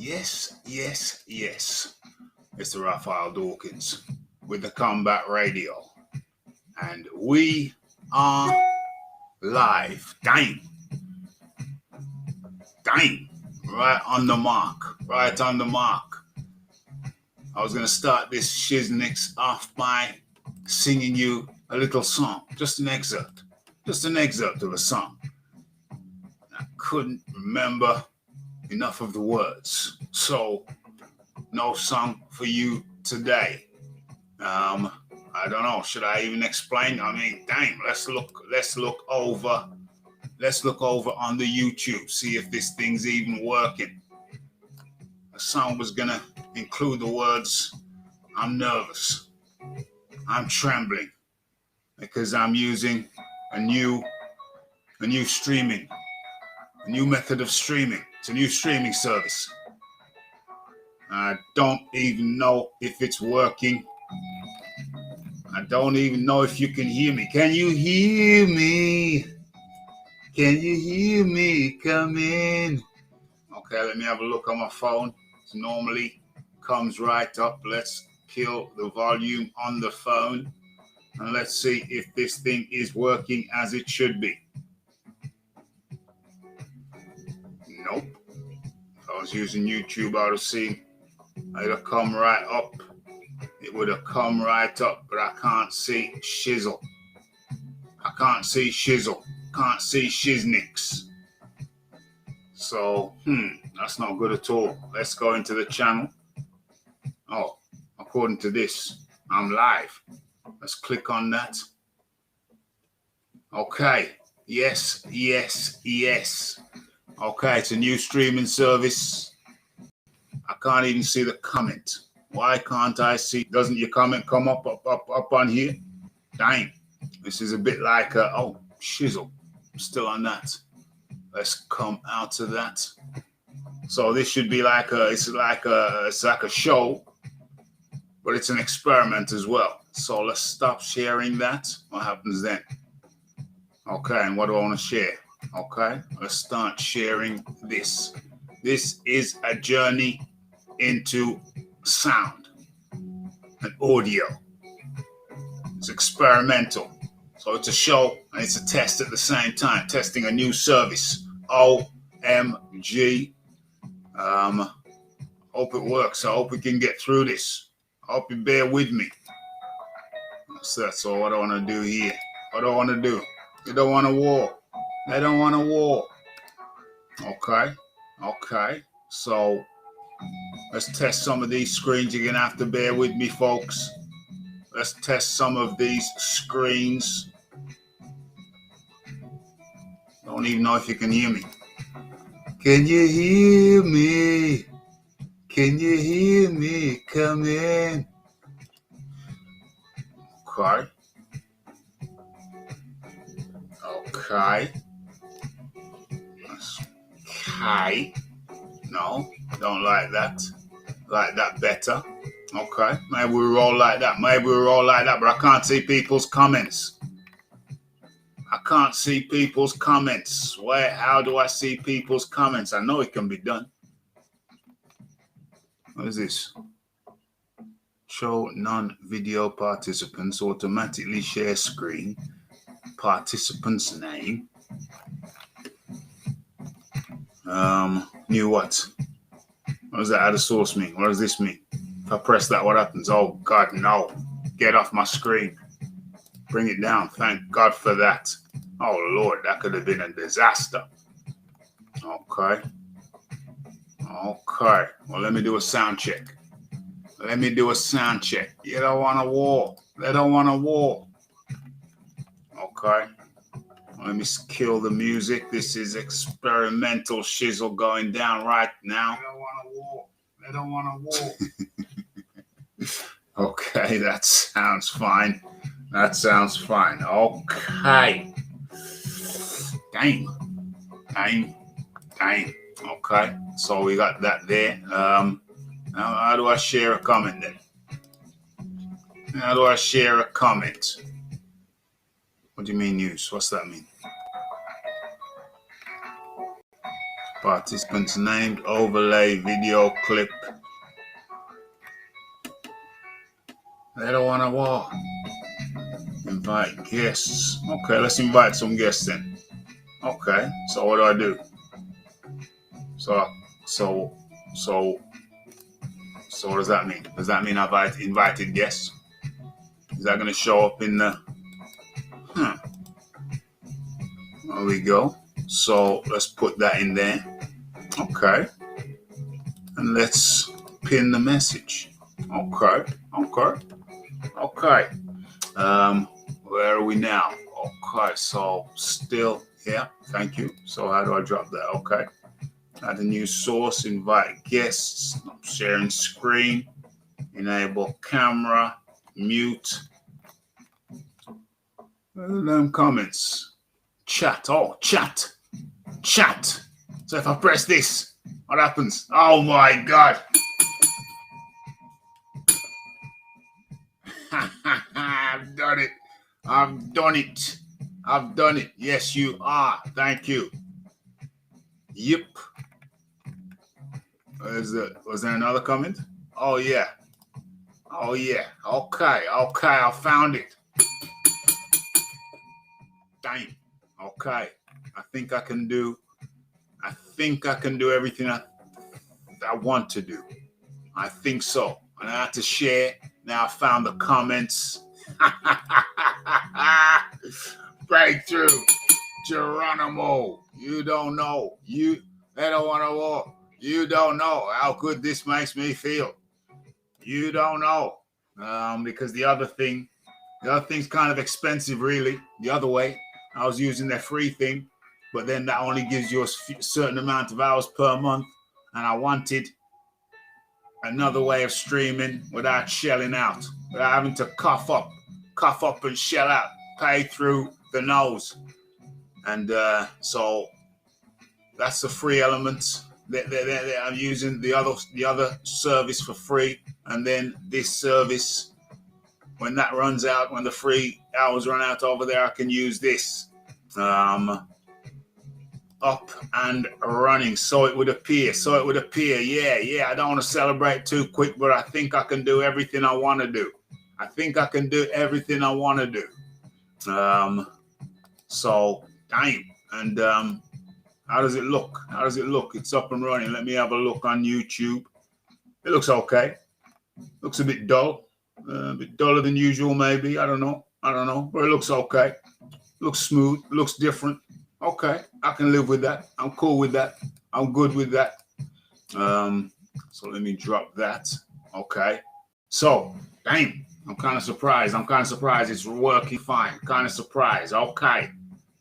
Yes. It's the Raphael Dawkins with the Combat Radio. And we are live. Dang. Right on the mark. I was going to start this shiznix off by singing you a little song. Just an excerpt of a song. I couldn't remember enough of the words. So, no song for you today. I don't know. Should I even explain? I mean, dang. Let's look over on the YouTube. See if this thing's even working. The song was gonna include the words, "I'm nervous. I'm trembling because I'm using a new method of streaming. It's a new streaming service. I don't even know if it's working. I don't even know if you can hear me. Can you hear me? Come in. Okay, let me have a look on my phone. It normally comes right up. Let's kill the volume on the phone. And let's see if this thing is working as it should be. Nope. If I was using YouTube, I would have seen it would come right up. It would have come right up, but I can't see shizzle. Can't see shiznix. So, that's not good at all. Let's go into the channel. Oh, according to this, I'm live. Let's click on that. Okay. Yes. Okay, it's a new streaming service. I can't even see the comment. Why can't I see? Doesn't your comment come up on here? Dang. This is a bit like shizzle. I'm still on that. Let's come out of that. So this should be it's like a show, but it's an experiment as well. So let's stop sharing that. What happens then? Okay, and what do I want to share? Okay, let's start sharing this. This is a journey into sound and audio. It's experimental. So it's a show and it's a test at the same time, testing a new service. OMG. Hope it works. I hope we can get through this. I hope you bear with me. So that's all what I want to do here. What do I want to do? They don't want a war. Okay. So let's test some of these screens. You're going to have to bear with me, folks. Let's test some of these screens. Don't even know if you can hear me. Can you hear me? Come in. Okay. No, don't like that. Like that better. Okay, maybe we roll like that, but I can't see people's comments. How do I see people's comments? I know it can be done. What is this? Show non-video participants automatically share screen. Participant's name. New what? What does that add a source mean? What does this mean? If I press that, what happens? Oh, God, no. Get off my screen. Bring it down. Thank God for that. Oh, Lord, that could have been a disaster. Okay. Well, let me do a sound check. You don't want a war. They don't want a war. Okay. Let me kill the music. This is experimental shizzle going down right now. They don't want a war. Okay, that sounds fine. Okay. Dang. Okay, so we got that there. How do I share a comment then? What do you mean news? What's that mean? Participants named, overlay, video clip. They don't want to walk. Invite guests. Okay, let's invite some guests then. Okay, so what do I do? So what does that mean? Does that mean I've invited guests? Is that going to show up in the... There we go. So let's put that in there. Okay. And let's pin the message. Okay. Where are we now? Okay, so still here. Thank you. So how do I drop that? Okay. Add a new source, invite guests, sharing screen, enable camera, mute. Comments. Chat. Oh, chat. So if I press this, what happens? Oh my God. I've done it. Yes, you are. Thank you. Yep. Was there another comment? Oh yeah. Okay. I found it. Dang. Okay. I think I can do everything I want to do. I think so. And I have to share. Now I found the comments. Breakthrough. Geronimo. You don't know. They don't want to walk. You don't know how good this makes me feel. You don't know. Because the other thing's kind of expensive, really. The other way, I was using their free thing, but then that only gives you a certain amount of hours per month, and I wanted another way of streaming without shelling out, without having to cough up and shell out, pay through the nose. And so that's the free element. I'm using the other service for free, and then this service, when that runs out, when the free hours run out over there, I can use this. Up and running, so it would appear. Yeah. I don't want to celebrate too quick, but I think I can do everything I want to do. So damn. And how does it look? It's up and running. Let me have a look on YouTube. It looks okay. Looks a bit dull. A bit duller than usual, maybe. I don't know. But it looks okay. Looks smooth. Looks different. Okay, I can live with that. I'm cool with that. I'm good with that. So let me drop that. Okay. So, damn, I'm kind of surprised. It's working fine. Kind of surprised. Okay.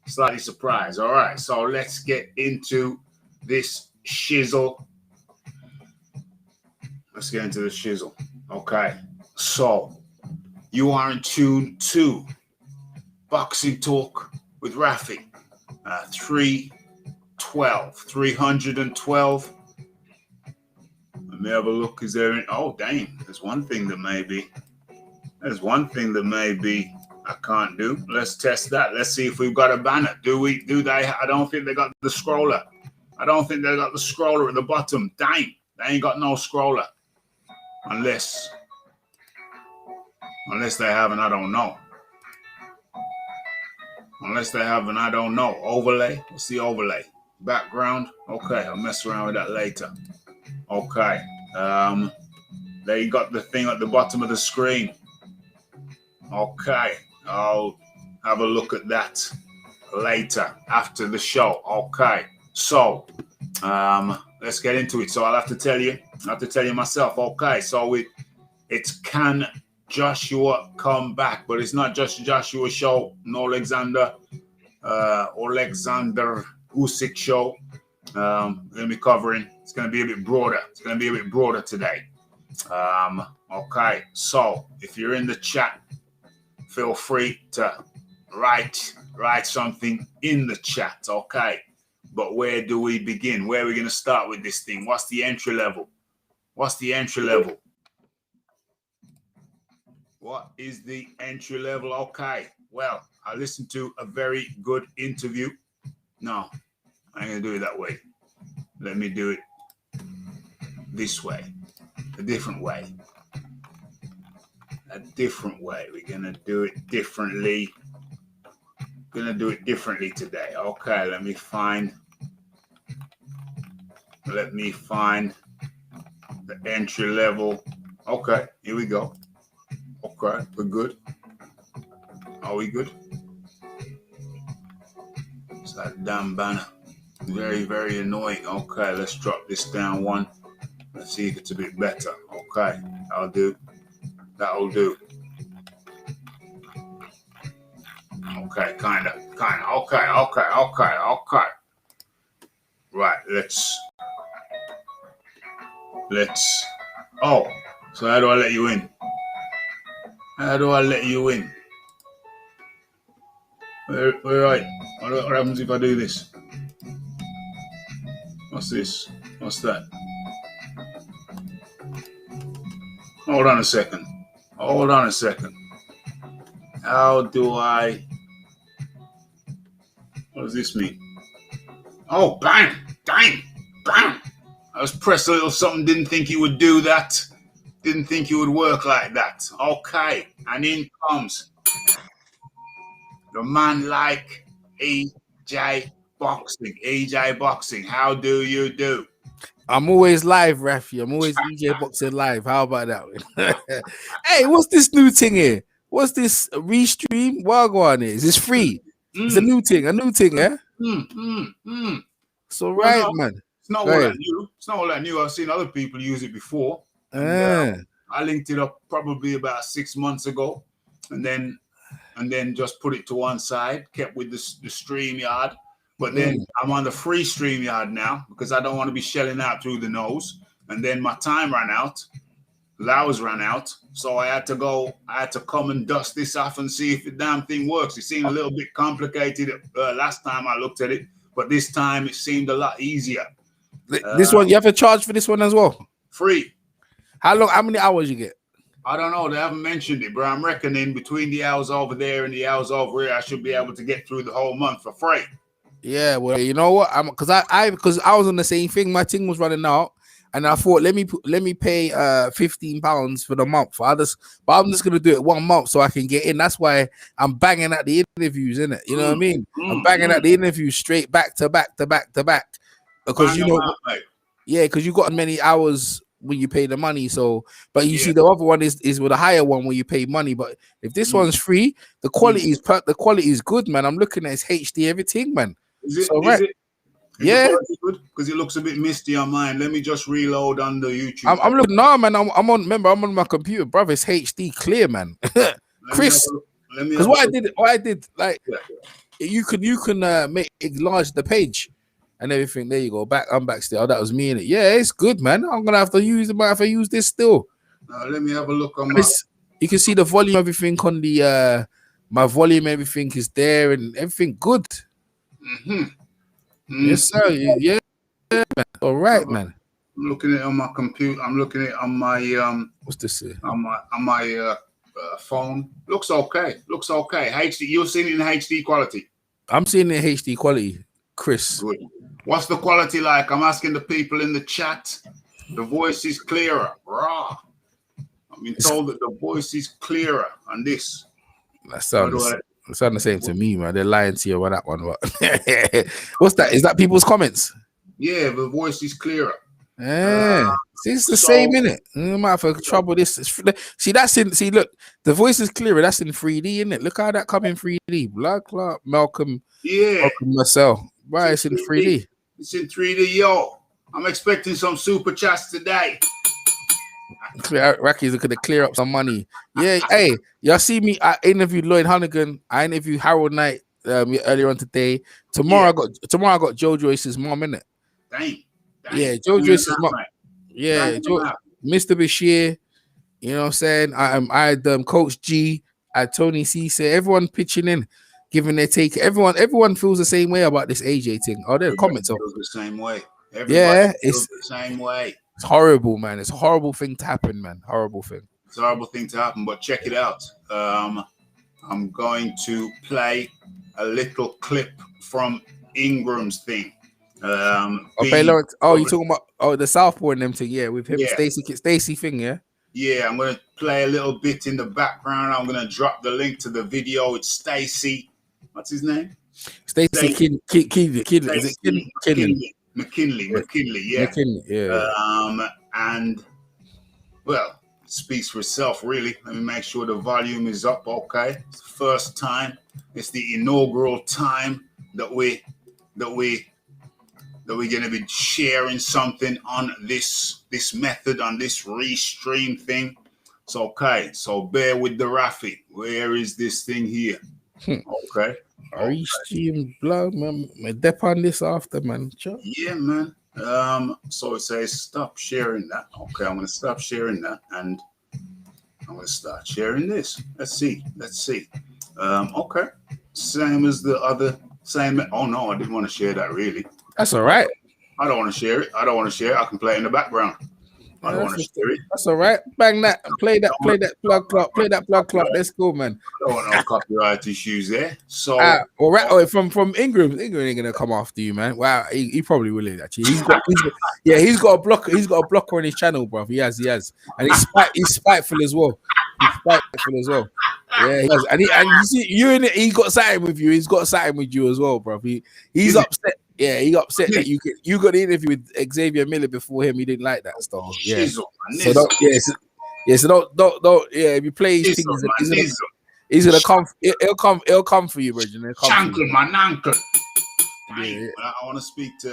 Slightly surprised. All right. So let's get into this shizzle. Okay. So you are in tune to Boxing Talk with Raphie. 312. Let me have a look. Is there any? Oh, dang. There's one thing that maybe I can't do. Let's test that. Let's see if we've got a banner. Do they? I don't think they got the scroller. At the bottom. Dang. They ain't got no scroller. Unless they have, and I don't know. Overlay. What's the overlay? Background. Okay, I'll mess around with that later. Okay. They got the thing at the bottom of the screen. Okay. I'll have a look at that later after the show. Okay. So, let's get into it. So I'll have to tell you myself. Okay. So it's Can Joshua come back? But it's not just Joshua show. No Alexander Usyk show. We're gonna be covering. It's gonna be a bit broader. Today. Okay. So if you're in the chat, feel free to write something in the chat. Okay. But where do we begin? Where are we gonna start with this thing? What's the entry level? What is the entry level? Okay. Well, I listened to a very good interview. No, I ain't gonna do it that way. Let me do it this way, a different way. A different way. We're gonna do it differently. Gonna do it differently today. Okay, let me find the entry level. Okay, here we go. Okay, we're good. Are we good? It's that damn banner. Very, very annoying. Okay, let's drop this down one. Let's see if it's a bit better. Okay, that'll do. That'll do. Okay, kinda. Okay. Right, let's. Oh, so how do I let you in? How do I let you in? Where are you? What happens if I do this? What's this? What's that? Hold on a second. How do I... What does this mean? Oh, bang! Bang! Bang! I was pressed a little something, didn't think it would do that. Didn't think it would work like that. Okay, and in comes the man like EJ Boxing. How do you do? I'm always live, Raphie. I'm always EJ Boxing live. How about that? Hey, what's this new thing here? What's this restream? What on it? Is this free? It's a new thing, eh? So right, no, man. It's not all that new. It's not all that new. I've seen other people use it before. And, I linked it up probably about 6 months ago, and then just put it to one side, kept with the StreamYard. But then I'm on the free StreamYard now because I don't want to be shelling out through the nose. And then my time ran out. The hours ran out. So I had to come and dust this off and see if the damn thing works. It seemed a little bit complicated last time I looked at it, but this time it seemed a lot easier. This one, you have to charge for this one as well? Free. How many hours you get? I don't know. They haven't mentioned it, but I'm reckoning between the hours over there and the hours over here, I should be able to get through the whole month for free. Yeah, well, you know what? Because I was on the same thing. My thing was running out, and I thought let me pay £15 for the month. But I'm just gonna do it 1 month so I can get in. That's why I'm banging at the interviews, innit? You know what I mean? I'm banging at the interviews straight back to back. Because because you got as many hours when you pay the money. So, but you see, the other one is with a higher one where you pay money. But if this one's free, the quality is good, man. I'm looking at its HD everything, man. Is it? So, right. Yeah, because it looks a bit misty on mine. Let me just reload on the YouTube. I'm looking now, man. I'm on. Remember, I'm on my computer, brother. It's HD clear, man. Chris, because what I did, like you can enlarge the page and everything. There you go. I'm back still. That was me in it. Yeah, it's good, man. I'm gonna have to use it. Might have to use this still. Let me have a look on my. You can see the volume, everything on the my volume, everything is there and everything good. Yes, sir. Yeah, man. All right, man. I'm looking at it on my computer. I'm looking at it on my what's this here? On my phone. Looks okay. HD. You're seeing it in HD quality. I'm seeing it in HD quality, Chris. Good. What's the quality like? I'm asking the people in the chat. The voice is clearer. Raw. I've been told that the voice is clearer on this. That sounds the same to me, man. They're lying to you on that one. But what's that? Is that people's comments? Yeah, the voice is clearer. See, it's the same, innit? You might have for trouble. This see, that's in. See, look, the voice is clearer. That's in 3D, innit? Look how that come in 3D. Blood clot, Malcolm. Yeah, Malcolm Marcel. Right, it's in 3D. It's in 3D, yo. I'm expecting some super chats today. Rocky's looking to clear up some money. Yeah, hey, y'all see me? I interviewed Lloyd Hunnigan. I interviewed Harold Knight earlier on today. Tomorrow I got Joe Joyce's mom, innit? Dang. Yeah, Joe Joyce's mom. Yeah, Mr. Bashir. You know what I'm saying? I had Coach G, I had Tony C. Say everyone pitching in, giving their take. Everyone feels the same way about this AJ thing. Oh, there are comments. Feels the same way. It's the same way. It's horrible, man. It's a horrible thing to happen, man. Horrible thing. It's a horrible thing to happen, but check it out. I'm going to play a little clip from Ingram's thing. Okay, B. Lawrence. Oh, you talking about the Southpaw and them thing? Yeah, with him, Yeah. Stacy thing. Yeah. Yeah, I'm gonna play a little bit in the background. I'm gonna drop the link to the video. It's Stacy. What's his name? Stacy Kid. Is it Stacy Kinlan? McKinley. Yeah. McKinley. Yeah. And well, it speaks for itself, really. Let me make sure the volume is up. Okay, it's the first time. It's the inaugural time that we're going to be sharing something on this method, on this restream thing. So, okay, so bear with the Raphie. Where is this thing here? Okay. Restream blood, man. My dep on this after, man. Sure. Yeah, man. So it says stop sharing that. Okay, I'm going to stop sharing that, and I'm going to start sharing this. Let's see. Okay. Same as the other. Same. Oh, no, I didn't want to share that, really. That's all right. I don't want to share it. I can play it in the background. I don't want to share it. That's all right. Bang that. Play that plug clock. Let's go, man. I don't want no copyright issues there. So, from Ingram ain't gonna come after you, man. Wow, he probably will actually. He's got a blocker. He's got a blocker on his channel, bro. He has, and he's spiteful as well. Yeah, he has. And you see, you in it. He got something with you. He's got something with you as well, bro. He's upset. Yeah, he upset that you got the interview with Xavier Miller before him. He didn't like that stuff. Yeah. So don't. Yeah, if you play his things, he's gonna come. He'll come for you, Bridget. Uncle, my uncle. Yeah. I want to speak to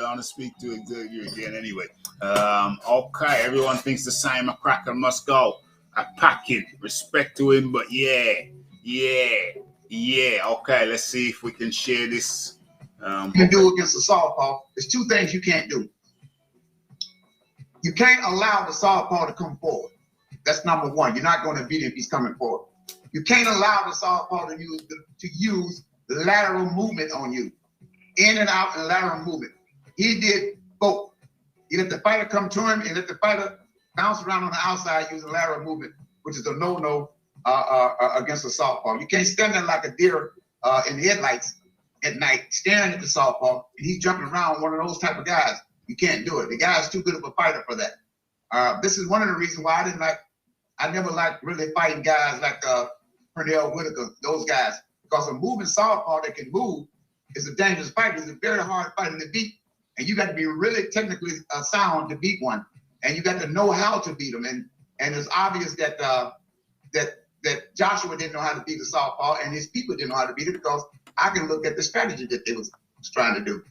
Xavier again anyway. Okay, everyone thinks the same. A cracker must go. A packing. Respect to him, but yeah. Okay, let's see if we can share this. You can do against the southpaw. There's two things you can't do. You can't allow the southpaw to come forward. That's number one. You're not going to beat him if he's coming forward. You can't allow the southpaw to use the lateral movement on you, in and out and lateral movement. He did both. You let the fighter come to him and let the fighter bounce around on the outside using lateral movement, which is a no-no against the southpaw. You can't stand there like a deer in the headlights at night, staring at the southpaw, and he's jumping around, one of those type of guys. You can't do it. The guy's too good of a fighter for that. This is one of the reasons why I never liked really fighting guys like Pernell Whitaker, those guys, because a moving southpaw that can move is a dangerous fighter. It's a very hard fighter to beat, and you got to be really technically sound to beat one, and you got to know how to beat them. And it's obvious that that Joshua didn't know how to beat the southpaw, and his people didn't know how to beat it, because I can look at the strategy that they was trying to do.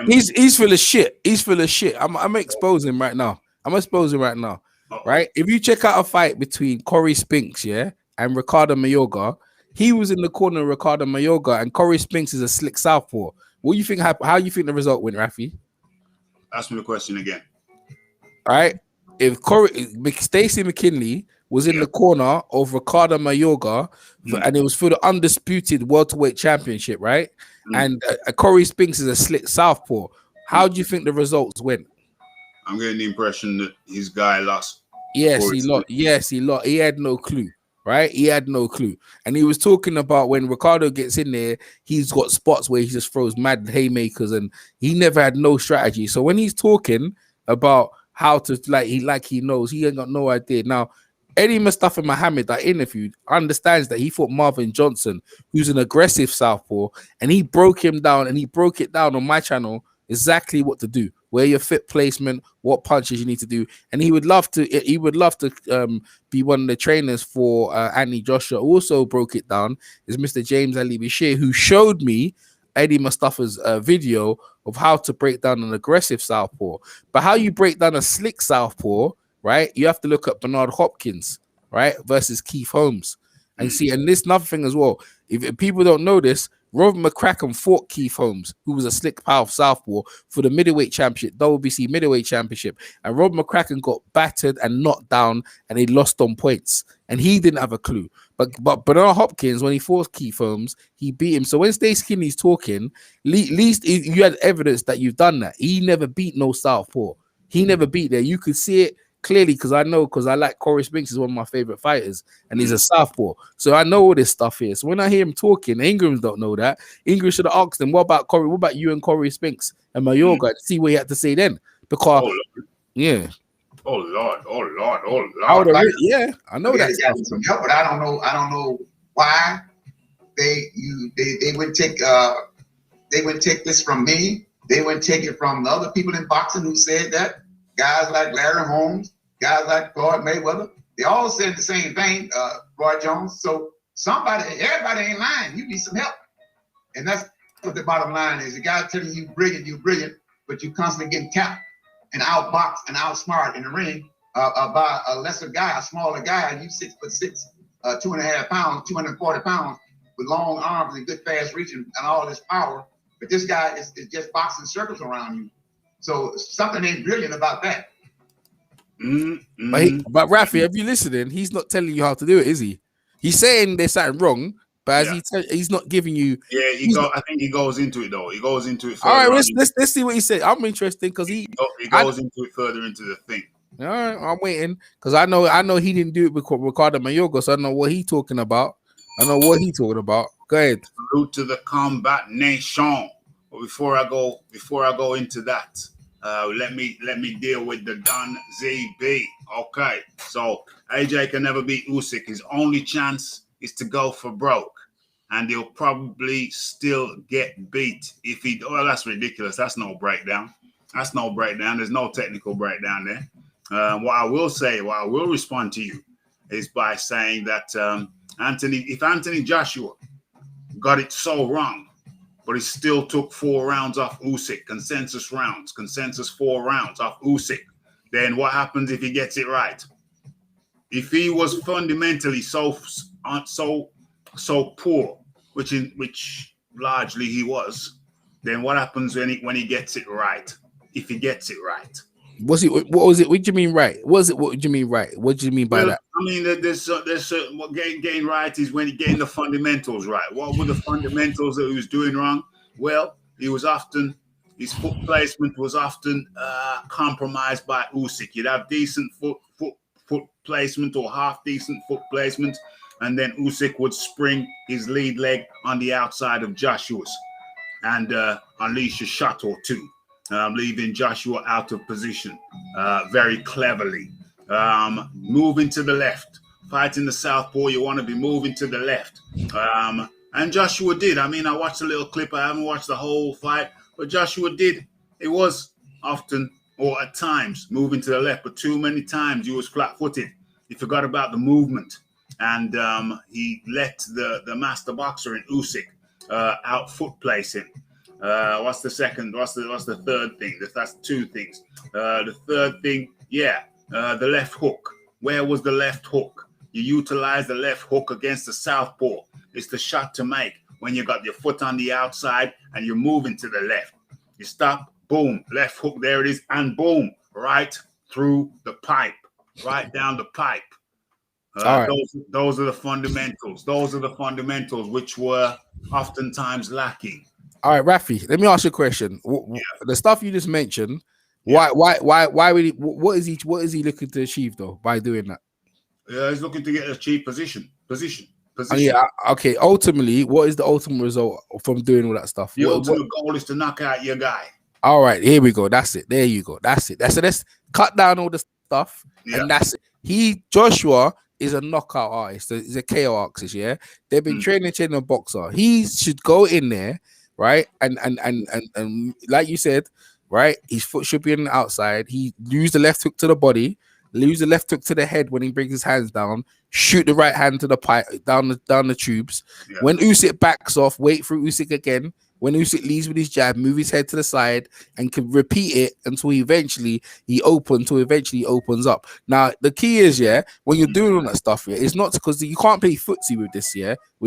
He's full of shit. I'm exposing him right now. Right? If you check out a fight between Corey Spinks, and Ricardo Mayorga, he was in the corner of Ricardo Mayorga, and Corey Spinks is a slick southpaw. What do you think? How you think the result went, Raphie? Ask me the question again. All right. If Stacy McKinley was in the corner of Ricardo Mayorga, and it was for the undisputed welterweight championship, right? And Corey Spinks is a slick southpaw. How do you think the results went? I'm getting the impression that his guy lost. Yes, he lost. He had no clue, right? And he was talking about when Ricardo gets in there, he's got spots where he just throws mad haymakers, and he never had no strategy. So when he's talking about how to he knows, he ain't got no idea. Now, Eddie Mustafa Muhammad that interviewed understands that he fought Marvin Johnson, who's an aggressive southpaw, and he broke him down, and he broke it down on my channel exactly what to do, where your fit placement, what punches you need to do. And he would love to be one of the trainers for Anthony Joshua. Also broke it down is Mr. James Ali Bashir, who showed me Eddie Mustafa's video of how to break down an aggressive southpaw. But how you break down a slick southpaw, right? You have to look at Bernard Hopkins, right, versus Keith Holmes. And see, and this another thing as well. If people don't know this, Robert McCracken fought Keith Holmes, who was a slick, powerful southpaw, for the middleweight championship, WBC middleweight championship. And Robert McCracken got battered and knocked down, and he lost on points. And he didn't have a clue. But Bernard Hopkins, when he fought Keith Holmes, he beat him. So when Stacey Kinney's talking, at least you had evidence that you've done that. He never beat no southpaw. He never beat there. You could see it clearly because I like Corey Spinks is one of my favorite fighters, and he's a southpaw. So I know all this stuff here. So when I hear him talking, Ingrams don't know that. Ingram should have asked him, "What about Corey? What about you and Corey Spinks and Mayorga?" To see what he had to say then, because yeah. Oh Lord! Yeah, I know that. Some help, but I don't know why they would take this from me. They wouldn't take it from the other people in boxing who said that. Guys like Larry Holmes, guys like Floyd Mayweather, they all said the same thing. Roy Jones. So everybody ain't lying. You need some help, and that's what the bottom line is. The guy telling you you're brilliant, but you constantly getting tapped and outboxed and outsmart in the ring by a lesser guy, a smaller guy, and you 6'6", 2.5 pounds, 240 pounds with long arms and good fast reach and all this power. But this guy is just boxing circles around you. So something ain't brilliant about that. But Raphie, if you're listening, he's not telling you how to do it, is he? He's saying there's something wrong, but he's not giving you. Yeah, I think he goes into it though. He goes into it. All right, let's see what he said. I'm interested because he goes into it further into the thing. All right, I'm waiting because I know he didn't do it with Ricardo Mayorga, so I know what he's talking about. Go ahead. Salute to the combat nation. But before I go into that, let me deal with the Don ZB. Okay, so AJ can never beat Usyk. His only chance is to go for broke, and he'll probably still get beat if he. Oh, that's ridiculous. That's no breakdown. There's no technical breakdown there. What I will respond to you is by saying that if Anthony Joshua got it so wrong, but he still took 4 rounds off Usyk, consensus 4 rounds off Usyk, then what happens if he gets it right? If he was fundamentally so poor, which largely he was, then what happens when he gets it right? If he gets it right. What was it? What do you mean right? What do you mean right? What do you mean by that? I mean, there's certain what getting right is when he getting the fundamentals right. What were the fundamentals that he was doing wrong? Well, his foot placement was often compromised by Usyk. You'd have decent foot placement or half decent foot placement, and then Usyk would spring his lead leg on the outside of Joshua's and unleash a shot or two. Leaving Joshua out of position very cleverly. Moving to the left. Fighting the southpaw, you want to be moving to the left. And Joshua did. I mean, I watched a little clip. I haven't watched the whole fight. But Joshua did. It was often or at times moving to the left. But too many times he was flat-footed. He forgot about the movement. And he let the master boxer in Usyk out foot place him. What's the second? What's the third thing? That's 2 things. The third thing, the left hook. Where was the left hook? You utilize the left hook against the southpaw. It's the shot to make when you got your foot on the outside and you're moving to the left. You stop, boom, left hook, there it is, and boom, right through the pipe, right down the pipe. Right. Those are the fundamentals. Those are the fundamentals which were oftentimes lacking. All right, Raphie, let me ask you a question. The stuff you just mentioned, why would he, what is he looking to achieve though by doing that? Yeah, he's looking to get a cheap position. Okay. Ultimately, what is the ultimate result from doing all that stuff? The ultimate goal is to knock out your guy. All right, here we go. That's it. There you go. That's it. Let's cut down all the stuff, and that's it. Joshua is a knockout artist. He's a KO artist. Yeah, they've been training a boxer. He should go in there, right? And like you said, right, his foot should be on the outside. He use the left hook to the body. Lose the left hook to the head when he brings his hands down. Shoot the right hand to the pipe down the tubes. Yeah. When Usyk backs off, wait for Usyk again. When Usyk leads with his jab, move his head to the side and can repeat it until he eventually opens up. Now the key is when you're doing all that stuff, it's not because you can't play footsie with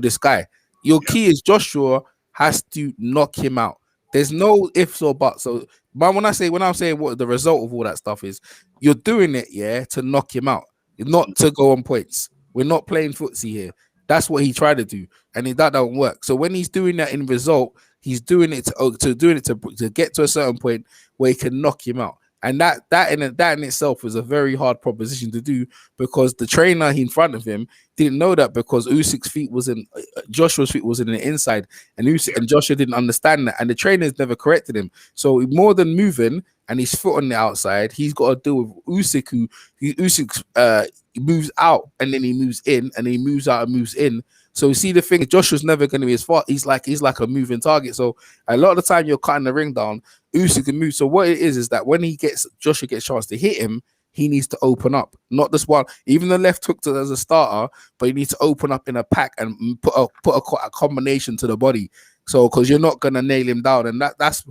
this guy. Your key is Joshua has to knock him out. There's no ifs or buts. So, but when I'm saying what the result of all that stuff is, you're doing it, to knock him out, not to go on points. We're not playing footsie here. That's what he tried to do, and that don't work. So when he's doing that in result, he's doing it to get to a certain point where he can knock him out. And that in itself was a very hard proposition to do, because the trainer in front of him didn't know that, because Usyk's feet was in Joshua's feet was in the inside, and and Joshua didn't understand that, and the trainers never corrected him. So more than moving and his foot on the outside, he's got to deal with Usyk, Usyk moves out and then he moves in, and he moves out and moves in. So you see, the thing, Joshua's never going to be as far. He's like a moving target. So a lot of the time you're cutting the ring down, Usyk can move. So what it is that when Joshua gets a chance to hit him, he needs to open up, not just one. Even the left hook as a starter, but he needs to open up in a pack and put a combination to the body. So because you're not gonna nail him down, and that's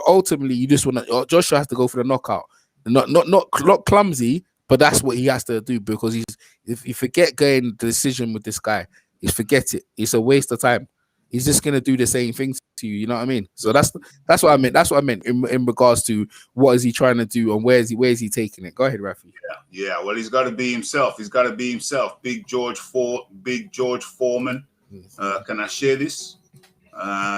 ultimately you just want to. Joshua has to go for the knockout, not clumsy, but that's what he has to do, because if you forget getting the decision with this guy, forget it. It's a waste of time. He's just gonna do the same things to you. You know what I mean? So that's what I meant. That's what I meant in regards to what is he trying to do and where is he taking it. Go ahead, Raphie. Yeah. Well, he's got to be himself. Big George Foreman. Can I share this?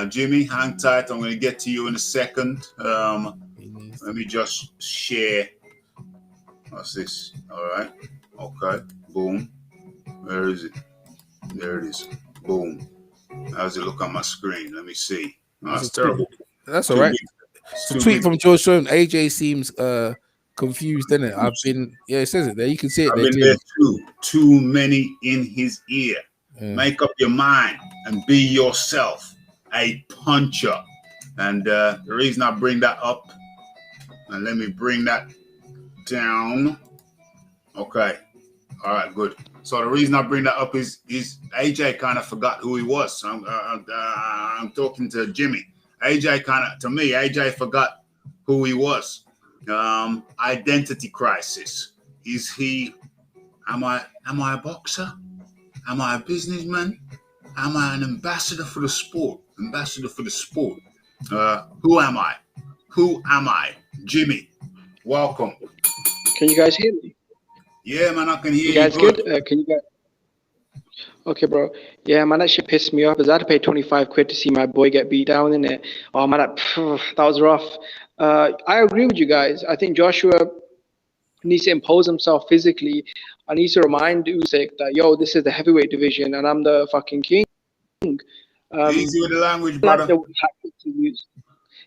Jimmy, hang tight. I'm going to get to you in a second. Let me just share. What's this? All right. Okay. Boom. Where is it? There it is. Boom. How does it look on my screen? Let me see. Oh, that's terrible. That's all right. It's a tweet from George Stone. AJ seems confused, isn't it? It says it there. You can see it there. There too many in his ear. Yeah. Make up your mind and be yourself, a puncher. And the reason I bring that up, and let me bring that down. Okay. All right, good. So the reason I bring that up is AJ kind of forgot who he was. So I'm talking to Jimmy. AJ forgot who he was. Identity crisis. Am I a boxer? Am I a businessman? Am I an ambassador for the sport? Who am I? Jimmy, welcome. Can you guys hear me? Yeah, man, I can hear you. Guys good? Can you guys? Okay, bro. Yeah, man, that shit pissed me off because I had to pay 25 quid to see my boy get beat down, in it. Oh, man, that was rough. I agree with you guys. I think Joshua needs to impose himself physically. I need to remind Usyk that, yo, this is the heavyweight division and I'm the fucking king. Easy with the language, brother.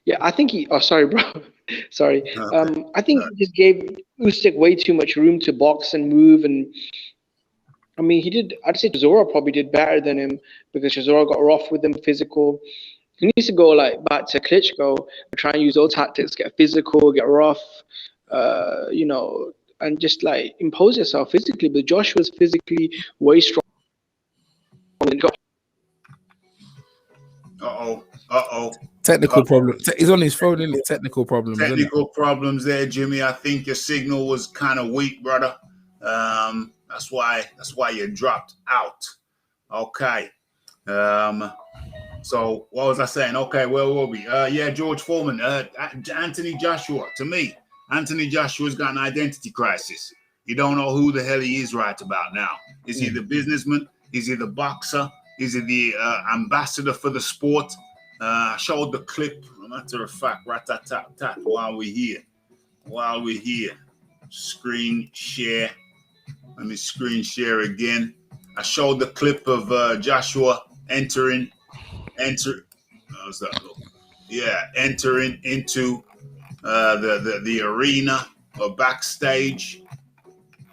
Yeah, I think he. Oh, sorry, bro. Sorry. Okay. I think he just gave Usyk way too much room to box and move, and I mean, he did. I'd say Chisora probably did better than him because Chisora got rough with him, physical. He needs to go back to Klitschko, try and use those tactics, get physical, get rough, and just impose yourself physically. But Joshua's physically way strong. Technical problem. He's on his phone, isn't it? Technical problems. Problems there, Jimmy. I think your signal was kind of weak, brother. That's why you dropped out. Okay. So what was I saying? Okay, where were we? George Foreman. Anthony Joshua. To me, Anthony Joshua's got an identity crisis. You don't know who the hell he is right about now. Is he the businessman? Is he the boxer? Is he the ambassador for the sport? I showed the clip, matter of fact, rat-tat-tat-tat, while we're here. Screen share. Let me screen share again. I showed the clip of Joshua entering. How's that look? Yeah, entering into the arena or backstage.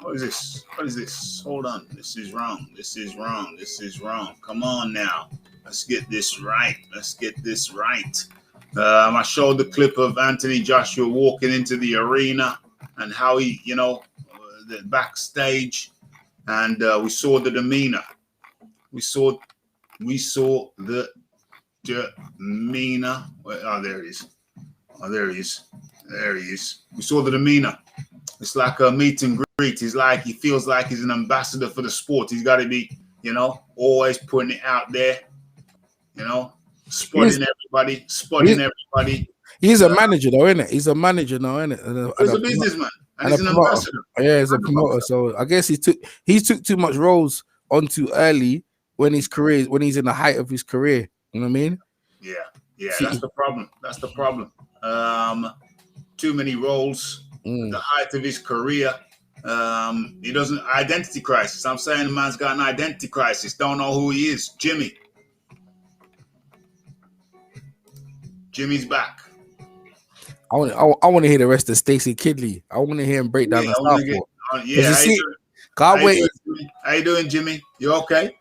What is this? Hold on. This is wrong. Come on now. Let's get this right. I showed the clip of Anthony Joshua walking into the arena and how he, the backstage, and we saw the demeanor. We saw the demeanor. Oh, there he is. We saw the demeanor. It's like a meet and greet. He feels like he's an ambassador for the sport. He's got to be, always putting it out there, spotting everybody. He's a manager though, isn't it? He's a businessman. And he's an ambassador. Yeah, he's a promoter. So I guess he took too much roles on too early when he's in the height of his career. You know what I mean? Yeah. That's the problem. too many roles. The height of his career. He doesn't identity crisis. I'm saying the man's got an identity crisis. Don't know who he is. Jimmy's back. I want to hear the rest of Stacey Kidley. I want to hear him break down the southpaw. How you doing, Jimmy? You okay?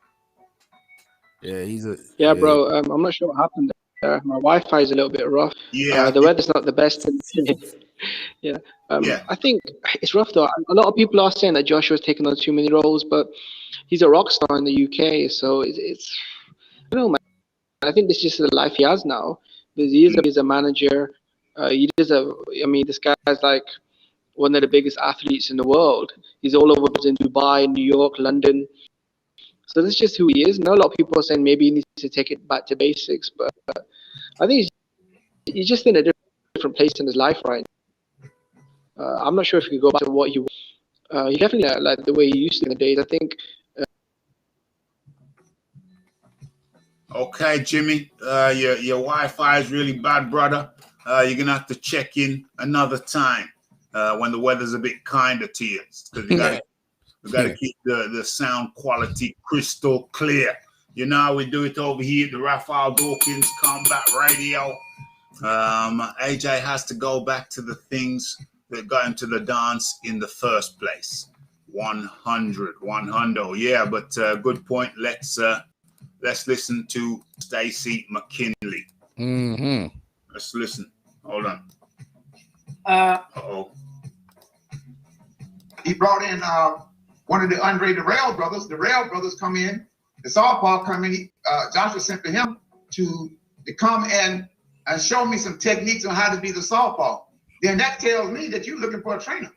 Yeah, bro. I'm not sure what happened there. My Wi-Fi is a little bit rough. Yeah, the weather's not the best. I think it's rough though. A lot of people are saying that Joshua's taken on too many roles, but he's a rock star in the UK, so it's I don't know, man. I think this is just the life he has now. Because he's a manager. This guy's like one of the biggest athletes in the world. He's all over in Dubai, New York, London. So that's just who he is. Now a lot of people are saying maybe he needs to take it back to basics, but I think he's just in a different place in his life right now. I'm not sure if he could go back to what he definitely like the way he used to in the days. I think. Okay, Jimmy, your Wi-Fi is really bad, brother. You're gonna have to check in another time when the weather's a bit kinder to you, because we gotta keep the sound quality crystal clear. You know how we do it over here at the Raphie Dawkins Combat Radio. AJ has to go back to the things that got him to the dance in the first place. 100. Yeah, but good point. Let's listen to Stacey McKinley. Let's listen. Hold on. He brought in one of the Andre Durrell brothers. The Durrell brothers come in. The southpaw come in. Joshua sent for him to come and show me some techniques on how to be the southpaw. Then that tells me that you're looking for a trainer.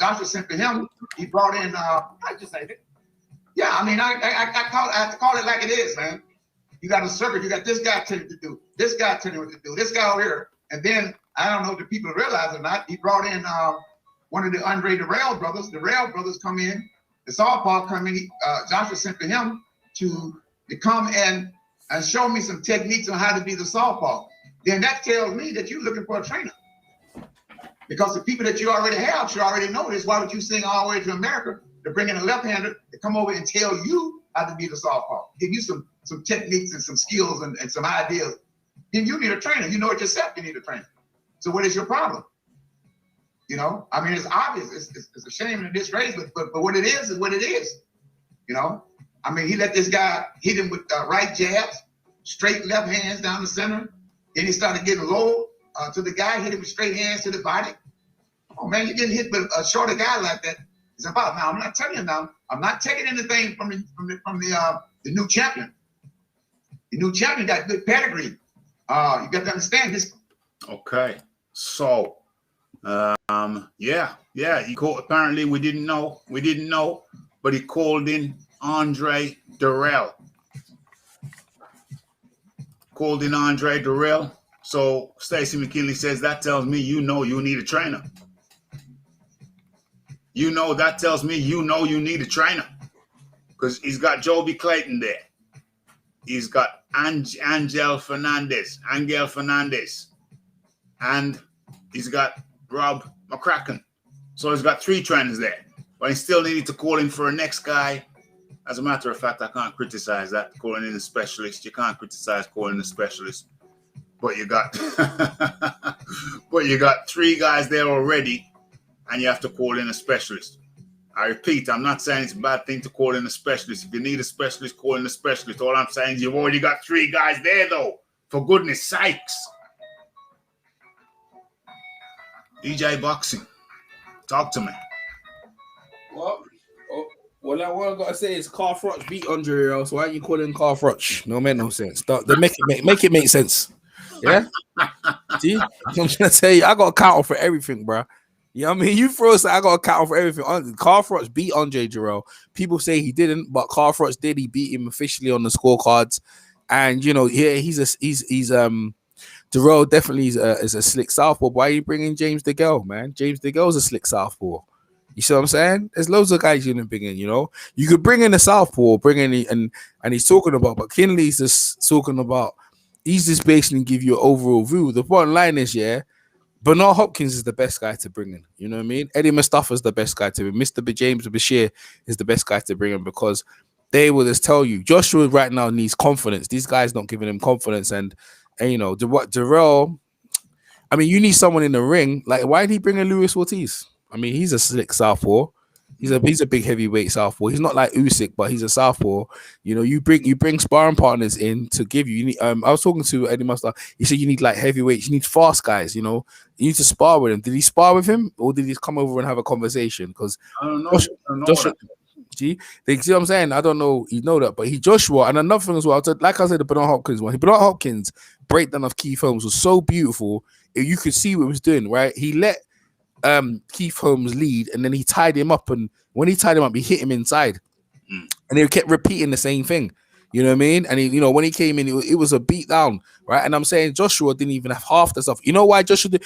Joshua sent for him. He brought in. I just say it. Yeah, I mean, I have to call it like it is, man. You got a circuit. You got this guy telling you to do, this guy telling you what to do, this guy over here. And then, I don't know if the people realize or not, he brought in one of the Andre Durrell brothers. The Durrell brothers come in. The southpaw come in. Joshua sent for him to come and show me some techniques on how to be the southpaw. Then that tells me that you're looking for a trainer. Because the people that you already have, you already know this. Why would you sing all the way to America to bring in a left-hander to come over and tell you how to be the southpaw? Give you some techniques and some skills and some ideas. Then you need a trainer. You know it yourself, you need a trainer. So what is your problem? You know, I mean, it's obvious. It's a shame in this race, but what it is what it is. You know, I mean, he let this guy hit him with right jabs, straight left hands down the center. Then he started getting low to the guy, hit him with straight hands to the body. Oh man, you're getting hit with a shorter guy like that. It's about now. I'm not telling you now. I'm not taking anything from the new champion. The new champion got good pedigree. You got to understand this. Okay, so he called. Apparently, we didn't know, but he called in Andre Durrell. So Stacey McKinley says that tells me you need a trainer. That tells me you need a trainer, because he's got Joby Clayton there. He's got Angel Fernandez, and he's got Rob McCracken. So he's got 3 trainers there, but he still needed to call in for a next guy. As a matter of fact, I can't criticize that, calling in a specialist. You can't criticize calling in a specialist, but you got 3 guys there already, and you have to call in a specialist. I repeat, I'm not saying it's a bad thing to call in a specialist. If you need a specialist, call in a specialist. All I'm saying is you've already got 3 guys there, though. For goodness sakes. DJ Boxing, talk to me. Well, what I gotta say is Carl Froch beat Andre else. Why are you calling Carl Froch? No, make no sense. Make it make sense. Yeah. See, I'm gonna tell you, I got a counter for everything, bro. You know what I mean? You throw I got a counter for everything. Carl Froch beat Andre Durrell. People say he didn't, but Carl Froch did. He beat him officially on the scorecards. And you know, he's Durrell definitely is a slick southpaw. Why are you bringing James DeGale, man? James DeGale's a slick southpaw. You see what I'm saying? There's loads of guys you didn't bring in, you know. You could bring in a southpaw, and he's talking about, but Kinley's just talking about, he's just basically give you an overall view. The bottom line is, Bernard Hopkins is the best guy to bring in. You know what I mean? Eddie Mustafa's the best guy to bring. Mr. James Bashir is the best guy to bring in because they will just tell you Joshua right now needs confidence. These guys not giving him confidence, and you know what Darrell. I mean, you need someone in the ring. Like, why did he bring in Luis Ortiz? I mean, he's a slick southpaw. He's a big heavyweight southpaw. He's not like Usyk, but he's a southpaw. You know, you bring sparring partners in to give you. You need, I was talking to Eddie Mustafa. He said you need like heavyweights. You need fast guys. You know, you need to spar with him. Did he spar with him, or did he come over and have a conversation? Because I don't know. Joshua, see what I'm saying? I don't know. You know that, but Joshua, and another thing as well. Like I said, the Bernard Hopkins one. Bernard Hopkins breakdown of Keith Holmes was so beautiful. You could see what he was doing. Right, he let Keith Holmes lead, and then he tied him up, and when he tied him up, he hit him inside, and he kept repeating the same thing. You know what I mean? And he, you know, when he came in, it was a beat down, right? And I'm saying Joshua didn't even have half the stuff. You know why Joshua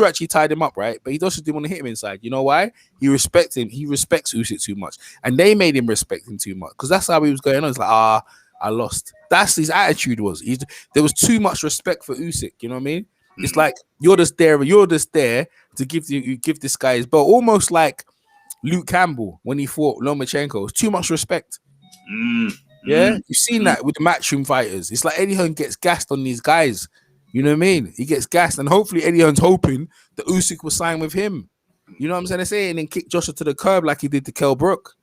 actually tied him up, right? But he Joshua didn't want to hit him inside. You know why? He respects him. He respects Usyk too much, and they made him respect him too much because that's how he was going on. It's like, I lost. That's his attitude was. There was too much respect for Usyk. You know what I mean? It's like you're just there to give this guy his belt, almost like Luke Campbell when he fought Lomachenko. It's too much respect. Yeah, you've seen that with the matchroom fighters. It's like Eddie Hearn gets gassed on these guys. You know what I mean? He gets gassed, and hopefully Eddie Hearn's hoping that Usyk will sign with him. You know what I'm saying? They say, and then kick Joshua to the curb like he did to Kell Brook.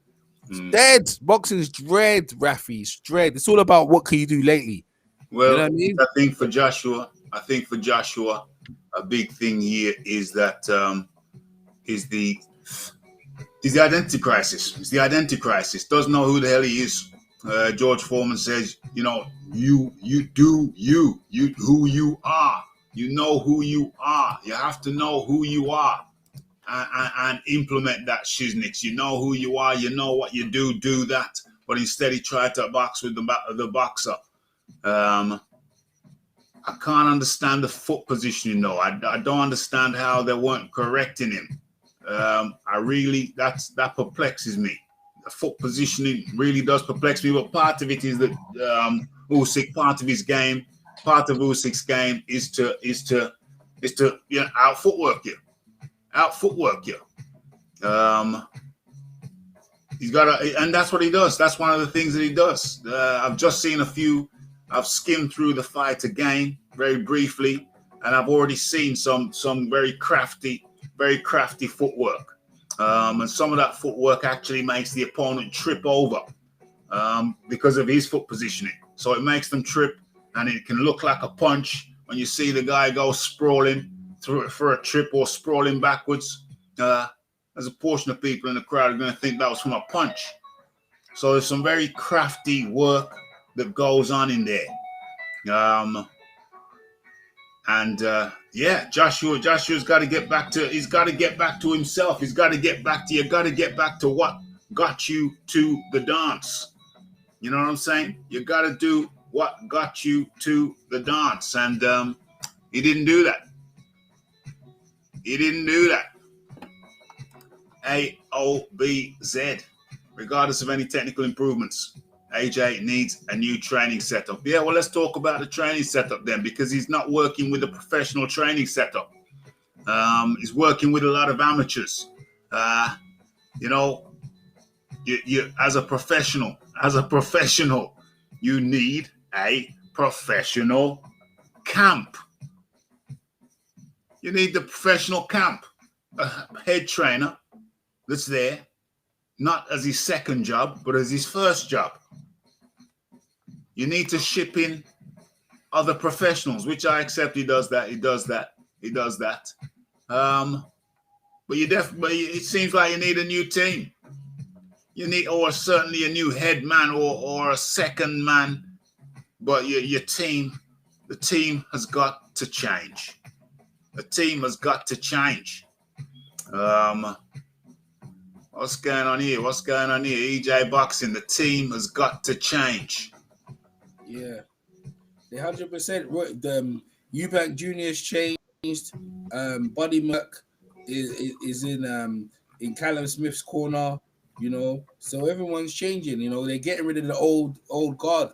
It's dead. Boxing's dread, Raphie. It's dread. It's all about what can you do lately. Well, you know what I mean? I think for Joshua, a big thing here is that is the identity crisis. It's the identity crisis. Doesn't know who the hell he is. George Foreman says, you know, you who you are. You know who you are. You have to know who you are and implement that shiznix. You know who you are. You know what you do that. But instead he tried to box with the boxer. I can't understand the foot positioning, though. I don't understand how they weren't correcting him. That perplexes me. The foot positioning really does perplex me, but part of it is that Usyk, part of his game, part of Usyk's game is to you know, out footwork you. He's got to, and that's what he does. That's one of the things that he does. I've just seen I've skimmed through the fight again very briefly, and I've already seen some very crafty footwork. And some of that footwork actually makes the opponent trip over because of his foot positioning. So it makes them trip, and it can look like a punch when you see the guy go sprawling through it for a trip or sprawling backwards. There's a portion of people in the crowd are going to think that was from a punch. So there's some very crafty work that goes on in there. Joshua's got to get back to. He's got to get back to himself. He's got to get back to. You got to get back to what got you to the dance. You know what I'm saying? You got to do what got you to the dance, and he didn't do that. AOBZ, regardless of any technical improvements, AJ needs a new training setup. Yeah, well, let's talk about the training setup then, because he's not working with a professional training setup. He's working with a lot of amateurs. You know, you as a professional, you need a professional camp. You need the professional camp, a head trainer that's there, not as his second job, but as his first job. You need to ship in other professionals, which I accept. He does that. But it seems like you need a new team. You need, or certainly a new head man or a second man. But your team, the team has got to change. The team has got to change. What's going on here? EJ Boxing, the team has got to change. Yeah, the 100%. The Eubank Junior's changed. Buddy Merck is in Callum Smith's corner. You know, so everyone's changing. You know, they're getting rid of the old guard,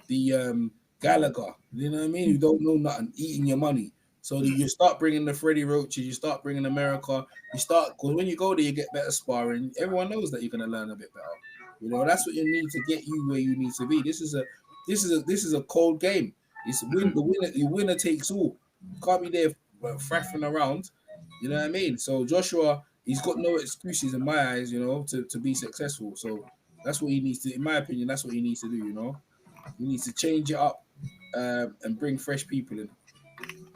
the Gallagher. You know what I mean? You don't know nothing, eating your money. So you start bringing the Freddie Roaches, you start bringing America, because when you go there, you get better sparring. Everyone knows that you're gonna learn a bit better. You know, that's what you need to get you where you need to be. This is a cold game. It's the winner takes all. You can't be there faffing around. You know what I mean? So Joshua, he's got no excuses in my eyes, you know, to be successful. So that's what he needs to, in my opinion, that's what he needs to do, you know. He needs to change it up and bring fresh people in.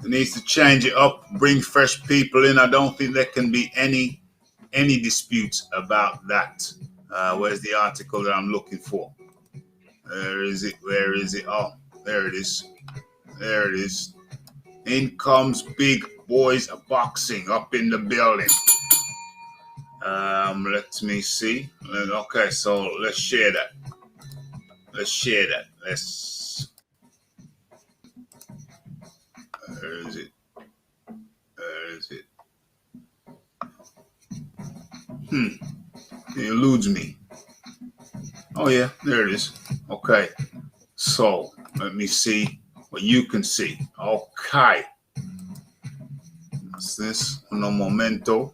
He needs to change it up, bring fresh people in. I don't think there can be any disputes about that. Where's the article that I'm looking for? Where is it? Oh, there it is. There it is. In comes Big Boys Boxing up in the building. Let me see. Okay, so let's share that. Where is it? It eludes me. Oh yeah, there it is. Okay. So let me see what you can see. Okay. What's this? No momento.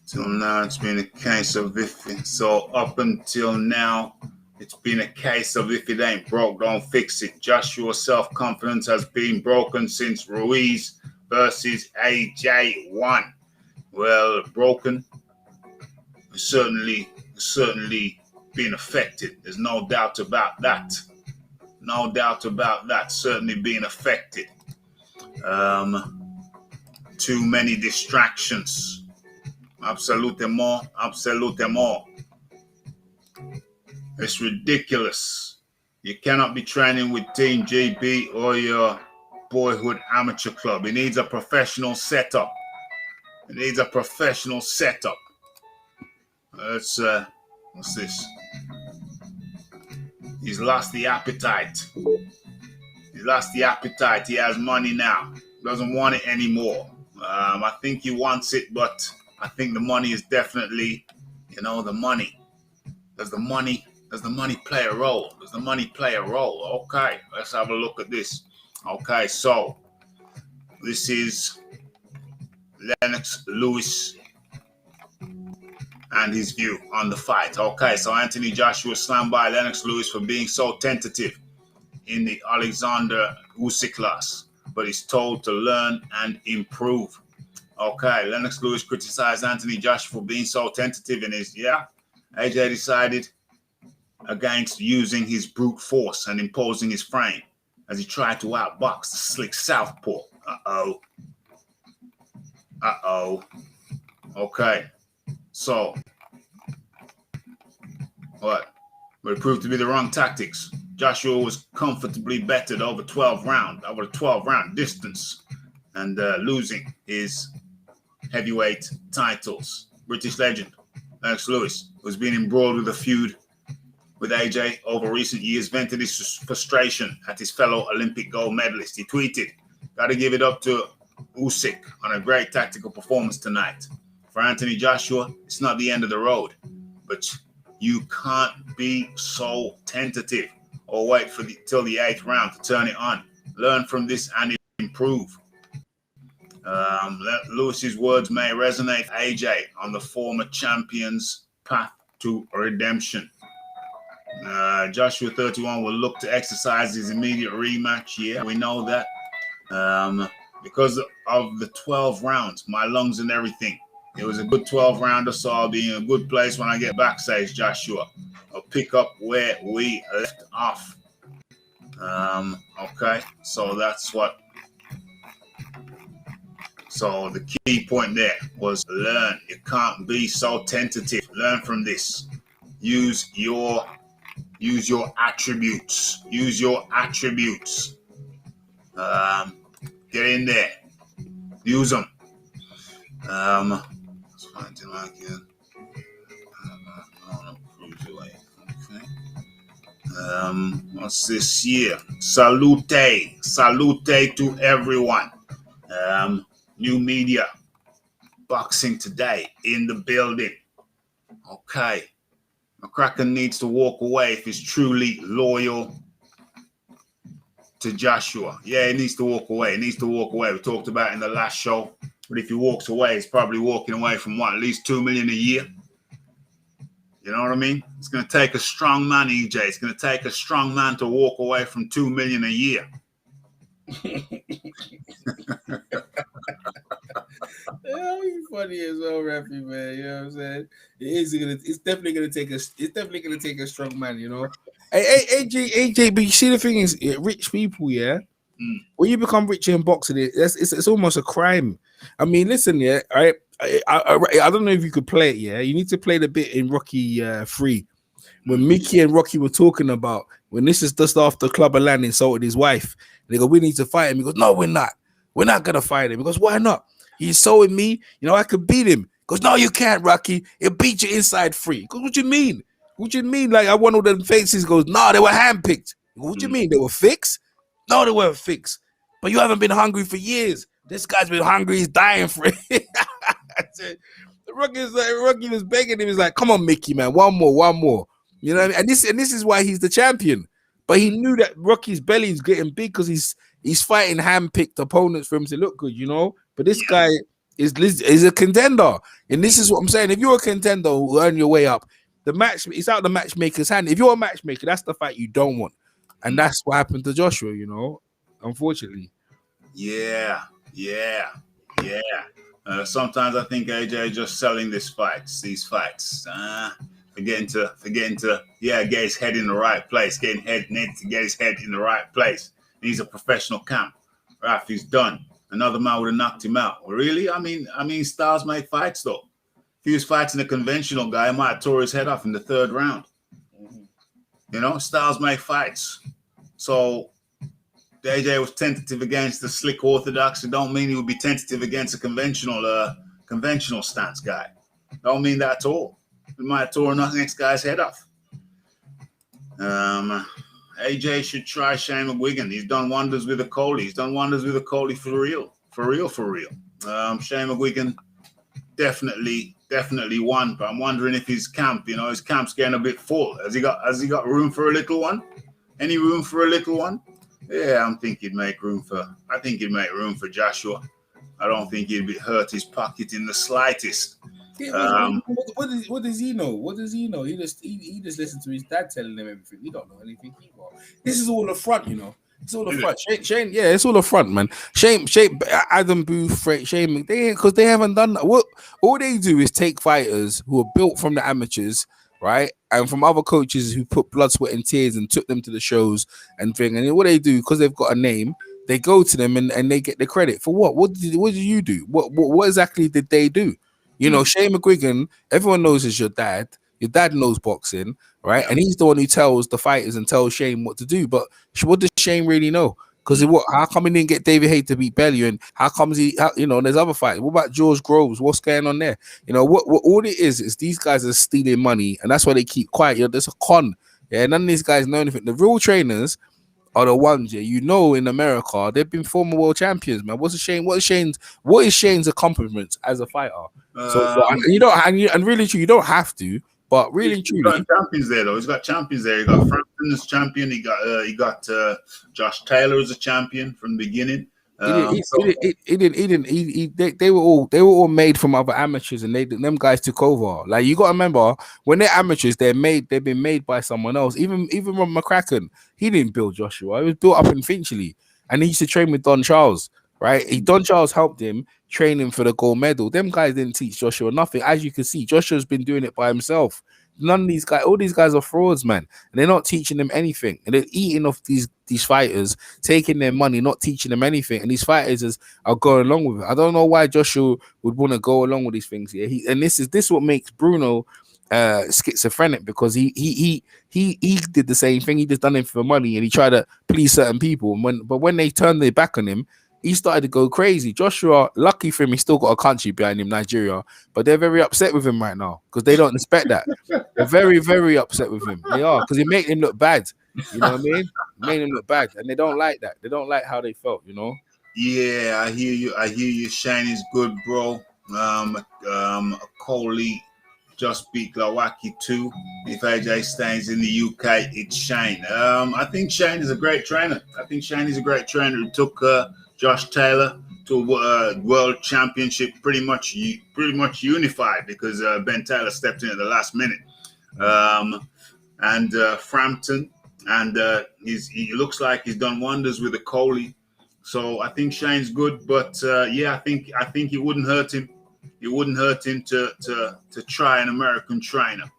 Till now, it's been a case of so up until now, it's been a case of if it ain't broke, don't fix it. Joshua's self-confidence has been broken since Ruiz versus AJ won. Well, broken. Certainly been affected. There's no doubt about that. Certainly being affected. Too many distractions. Absolutamente. It's ridiculous. You cannot be training with Team GB or your boyhood amateur club. It needs a professional setup. What's this? He's lost the appetite. He has money now. Doesn't want it anymore. I think he wants it, but I think the money is definitely, the money. Does the money play a role? Okay, let's have a look at this. Okay, so this is Lennox Lewis and his view on the fight. Okay, so Anthony Joshua slammed by Lennox Lewis for being so tentative in the Alexander Usyk class, but he's told to learn and improve. Okay, Lennox Lewis criticized Anthony Joshua for being so tentative in his, AJ decided against using his brute force and imposing his frame as he tried to outbox the slick southpaw. Okay, so what? But it proved to be the wrong tactics. Joshua was comfortably bettered over 12 round distance and losing his heavyweight titles. British legend Lennox Lewis, who's been embroiled with a feud with AJ over recent years, vented his frustration at his fellow Olympic gold medalist. He tweeted, "Gotta give it up to Usyk on a great tactical performance tonight. For Anthony Joshua, it's not the end of the road, but you can't be so tentative or wait till the 8th round to turn it on. Learn from this and improve." Lewis's words may resonate AJ on the former champion's path to redemption. Joshua 31 will look to exercise his immediate rematch. Yeah, we know that. Because of the 12 rounds, my lungs and everything. It was a good 12 rounder, so I'll be in a good place when I get back, says Joshua. I'll pick up where we left off. Okay, so that's what. So the key point there was learn. You can't be so tentative. Learn from this. Use your attributes. Get in there. Use them. Let's find it like it. Okay. What's this here? Salute to everyone. New media. Boxing Today in the building. Okay. McCracken needs to walk away if he's truly loyal to Joshua. Yeah, he needs to walk away. He needs to walk away. We talked about it in the last show. But if he walks away, he's probably walking away from what, at least $2 million a year. You know what I mean? It's going to take a strong man, EJ. It's going to take a strong man to walk away from $2 million a year. Yeah, he's funny as well, Raphie, man. You know what I'm saying? It's definitely gonna take a strong man, you know. Hey, AJ, but you see the thing is, rich people, yeah. When you become rich in boxing, it's almost a crime. I mean, listen, yeah, I don't know if you could play it, yeah. You need to play the bit in Rocky 3 when Mickey and Rocky were talking about when this is just after Clubber Land insulted his wife. They go, we need to fight him. He goes, no, we're not. We're not gonna fight him. He goes, why not? He's so in me, you know, I could beat him. He goes, no, you can't, Rocky. He'll beat you inside free. He goes, what you mean? What you mean? Like I won all them faces. He goes, no, they were handpicked. Goes, what you mean? They were fixed? No, they weren't fixed. But you haven't been hungry for years. This guy's been hungry. He's dying for it. Rocky was begging him. He's like, come on, Mickey, man. One more. You know what I mean? And this is why he's the champion. But he knew that Rocky's belly is getting big because he's fighting hand-picked opponents for him to look good, you know? But this guy is a contender. And this is what I'm saying. If you're a contender who earn your way up, it's out the matchmaker's hand. If you're a matchmaker, that's the fight you don't want. And that's what happened to Joshua, you know, unfortunately. Yeah. Sometimes I think AJ just selling these fights, forgetting to get his head in the right place, needs to get his head in the right place. He's a professional camp. Raphie's done. Another man would have knocked him out. Really? I mean, styles make fights though. If he was fighting a conventional guy, he might have tore his head off in the third round. You know, styles make fights. So AJ was tentative against the slick orthodox. It don't mean he would be tentative against a conventional stance guy. Don't mean that at all. He might have torn the next guy's head off. AJ should try Shane McGuigan. He's done wonders with a Coley. He's done wonders with a Coley for real. Shane McGuigan definitely won, but I'm wondering if his camp's getting a bit full. Has he got room for a little one? Any room for a little one? Yeah, I think he'd make room for Joshua. I don't think he'd hurt his pocket in the slightest. What does he know? What does he know? He just listened to his dad telling him everything. He don't know anything. This is all the front, you know. It's all the front. Shane, yeah, it's all the front, man. Shane, Adam Booth, Shane, because they haven't done that. What all they do is take fighters who are built from the amateurs, right, and from other coaches who put blood, sweat, and tears and took them to the shows and thing. And what they do, because they've got a name, they go to them and they get the credit for what? What did you do? What exactly did they do? You know, Shane McGuigan, everyone knows is your dad. Your dad knows boxing, right? And he's the one who tells the fighters and tells Shane what to do. But what does Shane really know? Because how come he didn't get David Haye to beat Bellew? And how comes there's other fights? What about George Groves? What's going on there? You know, what all it is these guys are stealing money, and that's why they keep quiet. You know, there's a con. Yeah, none of these guys know anything. The real trainers are the ones, in America, they've been former world champions, man. What is Shane's accomplishments as a fighter? Really true, you don't have to, but really true. He's got champions there though. He's got champions there. He got Frampton as champion. He got Josh Taylor as a champion from the beginning. They were all made from other amateurs, and them guys took over. Like, you got to remember, when they're amateurs, they've been made by someone else. Even Ron McCracken, he didn't build Joshua. He was built up in Finchley, and he used to train with Don Charles, right? Don Charles helped him train him for the gold medal. Them guys didn't teach Joshua nothing. As you can see, Joshua's been doing it by himself. None of these guys, all these guys are frauds, man, and they're not teaching them anything, and they're eating off these fighters, taking their money, not teaching them anything, and these fighters are going along with it. I don't know why Joshua would want to go along with these things. Yeah, this is what makes Bruno schizophrenic, because he did the same thing. He just done it for money, and he tried to please certain people. But when they turned their back on him, he started to go crazy. Joshua, lucky for him, he still got a country behind him, Nigeria, but they're very upset with him right now because they don't expect that. They're very, very upset with him. They are, because he made him look bad. You know what I mean? Made him look bad, and they don't like that. They don't like how they felt, you know? Yeah, I hear you. Shane is good, bro. Coley, just beat Glowacki too. If AJ stays in the UK, it's Shane. I think Shane is a great trainer. He took Josh Taylor to a world championship pretty much unified because Ben Taylor stepped in at the last minute. And Frampton, and he looks like he's done wonders with the Coley. So I think Shane's good, but I think it wouldn't hurt him. It wouldn't hurt him to try an American trainer.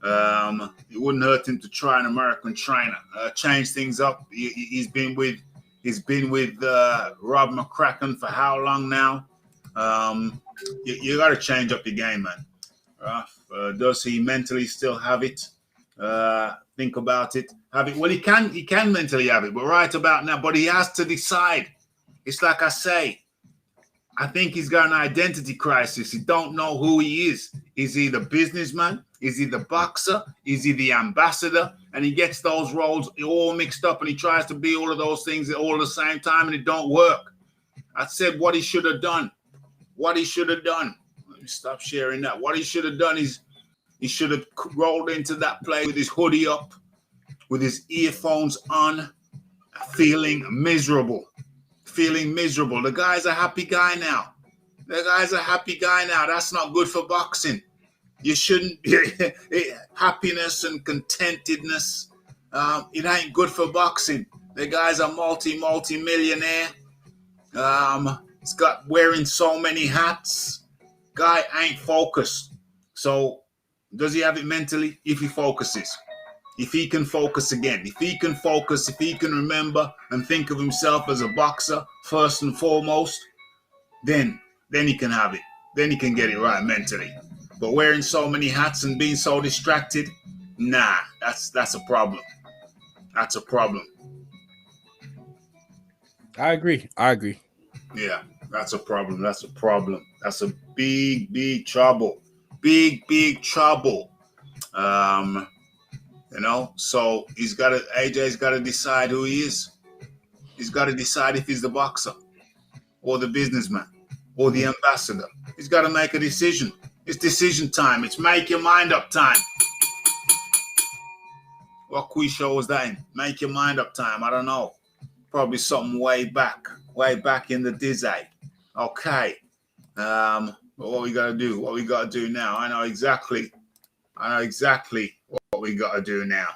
It wouldn't hurt him to try an American trainer. Change things up. He's been with Rob McCracken for how long now? You got to change up your game, man. Does he mentally still have it? Think about it. Have it. Well, he can mentally have it, but right about now, but he has to decide. It's like I say, I think he's got an identity crisis. He don't know who he is. Is he the businessman? Is he the boxer? Is he the ambassador? And he gets those roles all mixed up, and he tries to be all of those things at all at the same time, and it don't work. I said what he should have done. Let me stop sharing that. What he should have done is he should have rolled into that play with his hoodie up, with his earphones on, feeling miserable. The guy's a happy guy now. That's not good for boxing. You shouldn't. Happiness and contentedness. It ain't good for boxing. The guy's a multi-millionaire. He's got wearing so many hats. Guy ain't focused. So does he have it mentally? If he focuses. If he can focus again, if he can remember and think of himself as a boxer first and foremost, then he can have it. Then he can get it right mentally. But wearing so many hats and being so distracted, nah, that's a problem. That's a problem. I agree. Yeah, that's a problem. That's a big trouble. Big trouble. So AJ's got to decide who he is. He's got to decide if he's the boxer or the businessman or the ambassador. He's got to make a decision. It's decision time. It's make your mind up time. What quiz show was that in? Make your mind up time. I don't know. Probably something way back in the Dizzy. Okay. What we got to do? What we got to do now? I know exactly what we got to do now.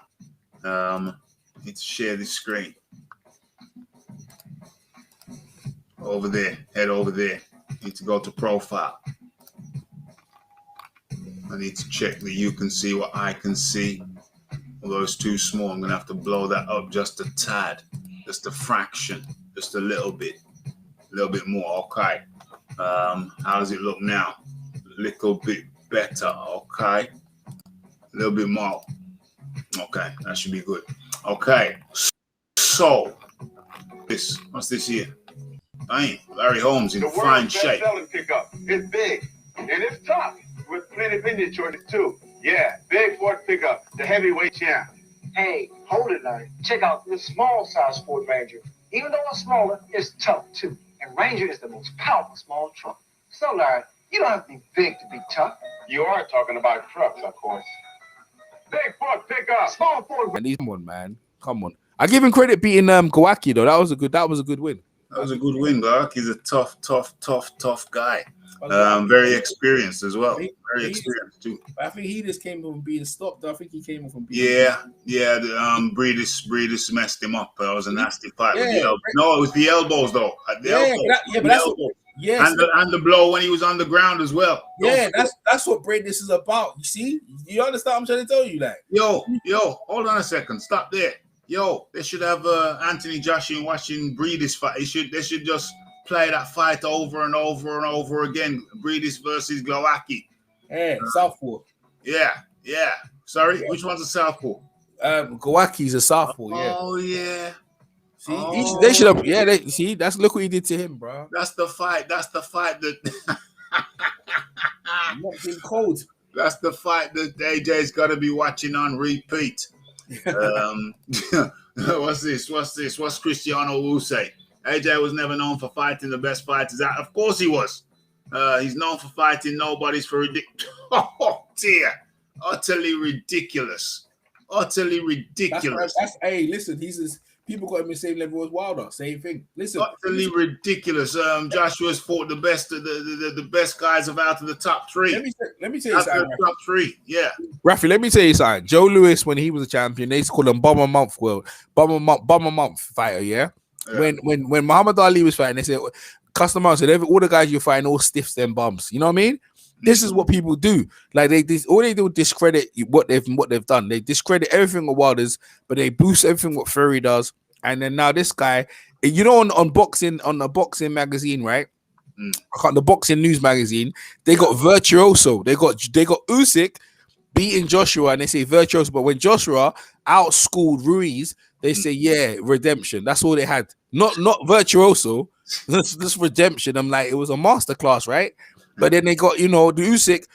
Need to share this screen. Over there. Head over there. Need to go to profile. I need to check that you can see what I can see. Although it's too small, I'm going to have to blow that up just a tad. Just a fraction. Just a little bit. A little bit more. Okay. How does it look now? A little bit better. Okay. A little bit more. Okay. That should be good. Okay. So, what's this here? Dang, Larry Holmes in fine shape. The world's best-selling pickup. It's big and it's tough with plenty of engine choices too. Yeah, big Ford pickup, the heavyweight champ. Hey, hold it, Larry. Check out this small size Ford Ranger. Even though it's smaller, it's tough too. And Ranger is the most powerful small truck. So, Larry, you don't have to be big to be tough. You are talking about trucks, of course. Big Ford pickup, Small Ford. And he's one, man. Come on. I give him credit beating Glowacki though. That was a good win. That was a good win, Glowacki. He's a tough guy. Very experienced as well. Very experienced too. I think he just came from being stopped. I think he came from being. Yeah. Breedis messed him up. It was a nasty fight with the elbows. No, it was the elbows though. And the blow when he was on the ground as well. Yeah, that's what Breedis is about. You see, you understand what I'm trying to tell you, that. Yo, hold on a second. Stop there. Yo, they should have Anthony Joshua watching Breedis fight. They should just play that fight over and over and over again. Breedis versus Glowacki. Yeah, Southpaw. Yeah. Sorry, which one's a Southpaw? Glowacki's a Southpaw. Yeah. Oh yeah. See, they should have. Yeah, see, look what he did to him, bro. That's the fight that. Knocked him cold. That's the fight that AJ's got to be watching on repeat. What's this? What's Cristiano Wu say? AJ was never known for fighting the best fighters. Of course he was. He's known for fighting nobodies for ridiculous. dear. Utterly ridiculous. Utterly ridiculous. That's hey, listen, he's just, people got him the same level as Wilder. Same thing. Listen, utterly ridiculous. Joshua's fought the best of the best guys of out of the top three. Let me tell you something. Top three, yeah. Raphie, let me tell you something. Joe Louis, when he was a champion, they used to call him Bomber Month fighter. Yeah. When Muhammad Ali was fighting, they said customer said all the guys you find all stiffs and bums. You know what I mean? This is what people do. Like all they do is discredit what they've done. They discredit everything what Wilder's, but they boost everything what Fury does. And then now this guy, you know, on the boxing magazine, right? The boxing news magazine, they got Virtuoso. They got Usyk beating Joshua, and they say Virtuoso. But when Joshua outschooled Ruiz, they say redemption. That's all they had. Not Virtuoso. This redemption. I'm like, it was a masterclass, right? But then they got, the Usyk,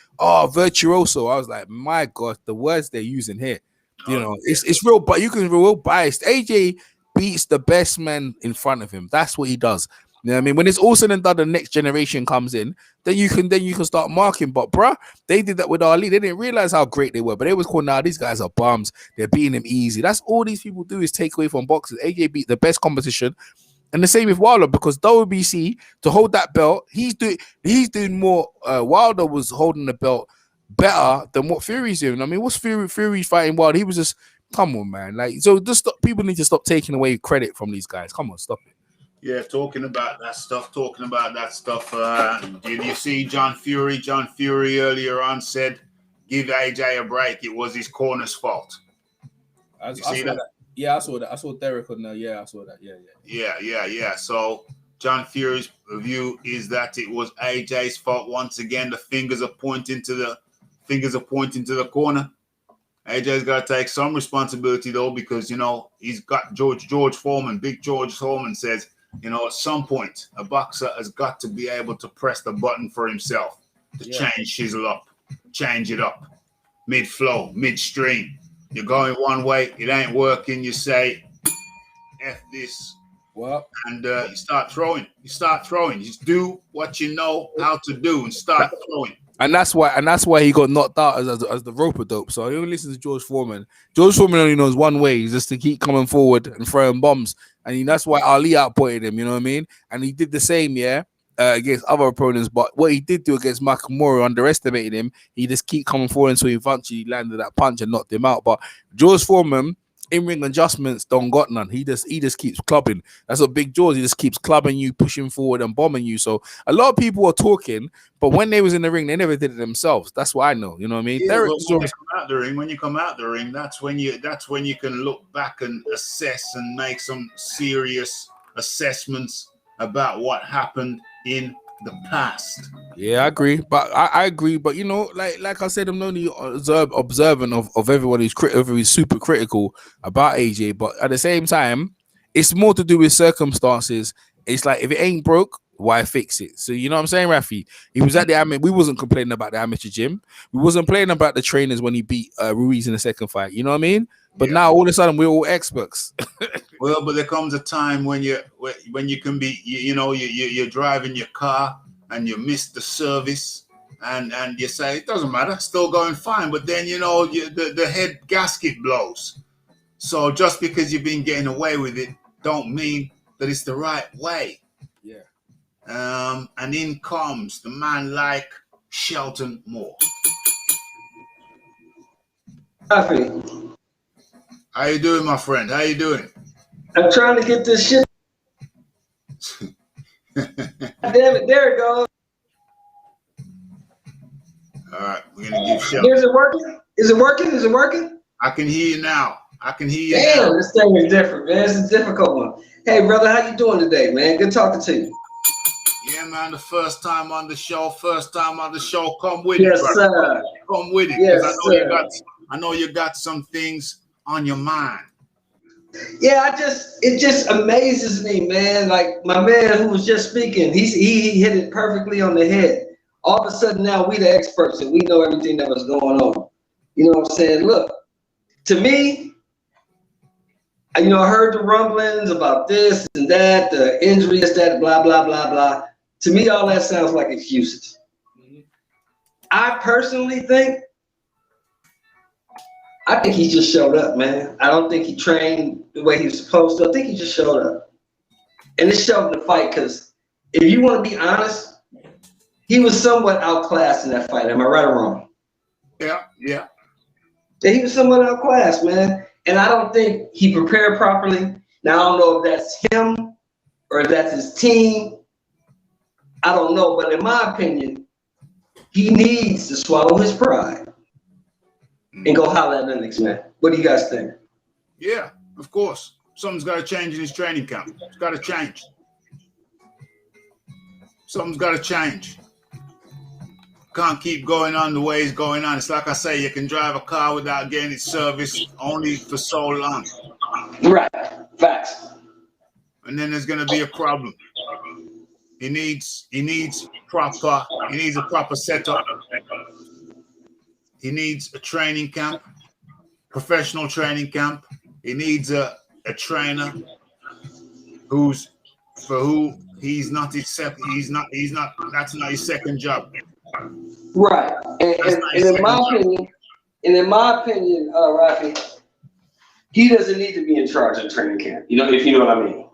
Virtuoso. I was like, my God, the words they're using here. It's real, but you can real biased. AJ beats the best man in front of him. That's what he does. You know what I mean? When it's all said and done, the next generation comes in, then you can start marking. But bruh, they did that with Ali. They didn't realize how great they were, but they was called, these guys are bums. They're beating them easy. That's all these people do is take away from boxers. AJ beat the best competition. And the same with Wilder, because WBC, to hold that belt, he's doing more. Wilder was holding the belt better than what Fury's doing. I mean, what's Fury fighting Wilder? He was just, come on, man. Like, so just people need to stop taking away credit from these guys. Come on, stop it. Yeah, talking about that stuff. Did you see John Fury? John Fury earlier on said, give AJ a break. It was his corner's fault. I saw that. Yeah, I saw that. I saw Derek on there. Yeah, I saw that. Yeah. So John Fury's view is that it was AJ's fault once again. The fingers are pointing to the corner. AJ's got to take some responsibility though, because he's got George Foreman. Big George Foreman says, at some point a boxer has got to be able to press the button for himself to change it up, mid-flow, midstream. You're going one way, it ain't working. You say, F this. Well, and you start throwing. You just do what you know how to do and start throwing. And that's why he got knocked out as the rope-a-dope. So he only listens to George Foreman. George Foreman only knows one way, is just to keep coming forward and throwing bombs. And that's why Ali outpointed him, you know what I mean? And he did the same, against other opponents. But what he did do against Nakamura, underestimated him. He just keep coming forward until he eventually landed that punch and knocked him out. But George Foreman, in-ring adjustments don't got none. He just keeps clubbing. That's what Big George, he just keeps clubbing you, pushing forward and bombing you. So a lot of people are talking, but when they was in the ring, they never did it themselves. That's what I know. You know what I mean? Yeah, when you come out the ring, that's when you can look back and assess and make some serious assessments about what happened in the past. Yeah, I agree. But I agree. But like I said, I'm only observant of everyone who's super critical about AJ. But at the same time, it's more to do with circumstances. It's like, if it ain't broke, why fix it? So you know what I'm saying, Raphie? He was at the we wasn't complaining about the amateur gym. We wasn't complaining about the trainers when he beat Ruiz in the second fight. You know what I mean? But now all of a sudden we're all experts. Well, but there comes a time when you can be, you're driving your car and you miss the service, and you say it doesn't matter, still going fine. But then the head gasket blows. So just because you've been getting away with it, don't mean that it's the right way. Yeah. And in comes the man like Shelton Moore. Raphie. How you doing, my friend? How you doing? I'm trying to get this shit. Damn it, there it goes. All right, we're gonna give Shelton. Is it working? Is it working? I can hear you now. Damn, this thing is different, man. It's a difficult one. Hey, brother, how you doing today, man? Good talking to you. Yeah, man, the first time on the show. Come with yes, it, brother. Sir. Come with it. Yes, I know you got some things on your mind. Yeah, it just amazes me, man. Like my man who was just speaking, he hit it perfectly on the head. All of a sudden now we the experts and we know everything that was going on. You know what I'm saying? Look, to me, I heard the rumblings about this and that, the injuries, that blah, blah, blah, blah. To me, all that sounds like excuses. I personally think I think he just showed up, man. I don't think he trained the way he was supposed to. I think he just showed up. And it showed in the fight because if you want to be honest, he was somewhat outclassed in that fight. Am I right or wrong? Yeah. Yeah, he was somewhat outclassed, man. And I don't think he prepared properly. Now, I don't know if that's him or if that's his team. I don't know. But in my opinion, he needs to swallow his pride and go holler at Lennox, man. What do you guys think? Yeah, of course. Something's got to change in his training camp. It's got to change. Something's got to change. Can't keep going on the way it's going on. It's like I say, you can drive a car without getting it serviced only for so long. Right. Facts. And then there's going to be a problem. He needs a proper setup. He needs a training camp, professional training camp. He needs a trainer that's not his second job. Right. And in my opinion, Raphie, he doesn't need to be in charge of the training camp. You know, if you know what I mean.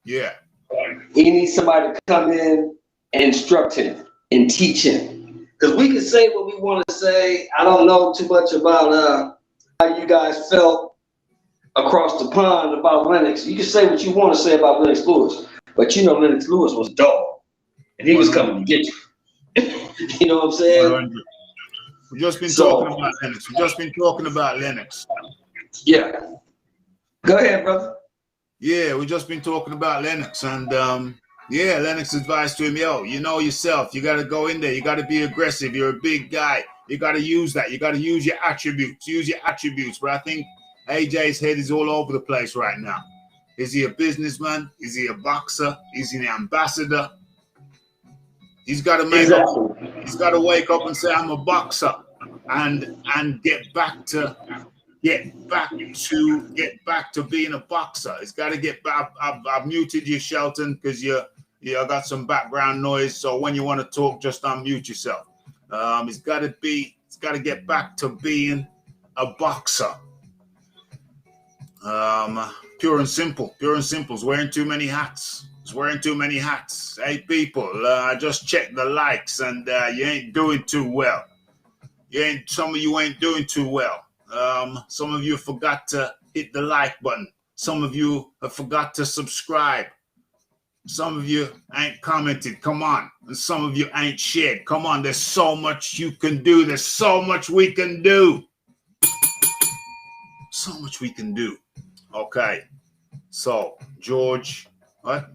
Yeah. He needs somebody to come in and instruct him and teach him. Because we can say what we want to say. I don't know too much about how you guys felt across the pond about Lennox. You can say what you want to say about Lennox Lewis, but you know Lennox Lewis was a dog, and he was coming to get you. You know what I'm saying? We've just been talking about Lennox. Yeah. Go ahead, brother. Yeah, we've just been talking about Lennox, and Lennox advised to him, you know yourself. You got to go in there. You got to be aggressive. You're a big guy. You got to use that. You got to use your attributes. But I think AJ's head is all over the place right now. Is he a businessman? Is he a boxer? Is he an ambassador? He's got to He's got to wake up and say, I'm a boxer, and get back to being a boxer. He's got to get back. I've muted you, Shelton, because you got some background noise. So when you want to talk, just unmute yourself. He's got to get back to being a boxer. Pure and simple. He's wearing too many hats. Hey, people, I just checked the likes, and you ain't doing too well. Some of you ain't doing too well. Some of you forgot to hit the like button. Some of you have forgot to subscribe. Some of you ain't commented. Come on. And some of you ain't shared. Come on. There's so much you can do. There's so much we can do. Okay. So, George, what?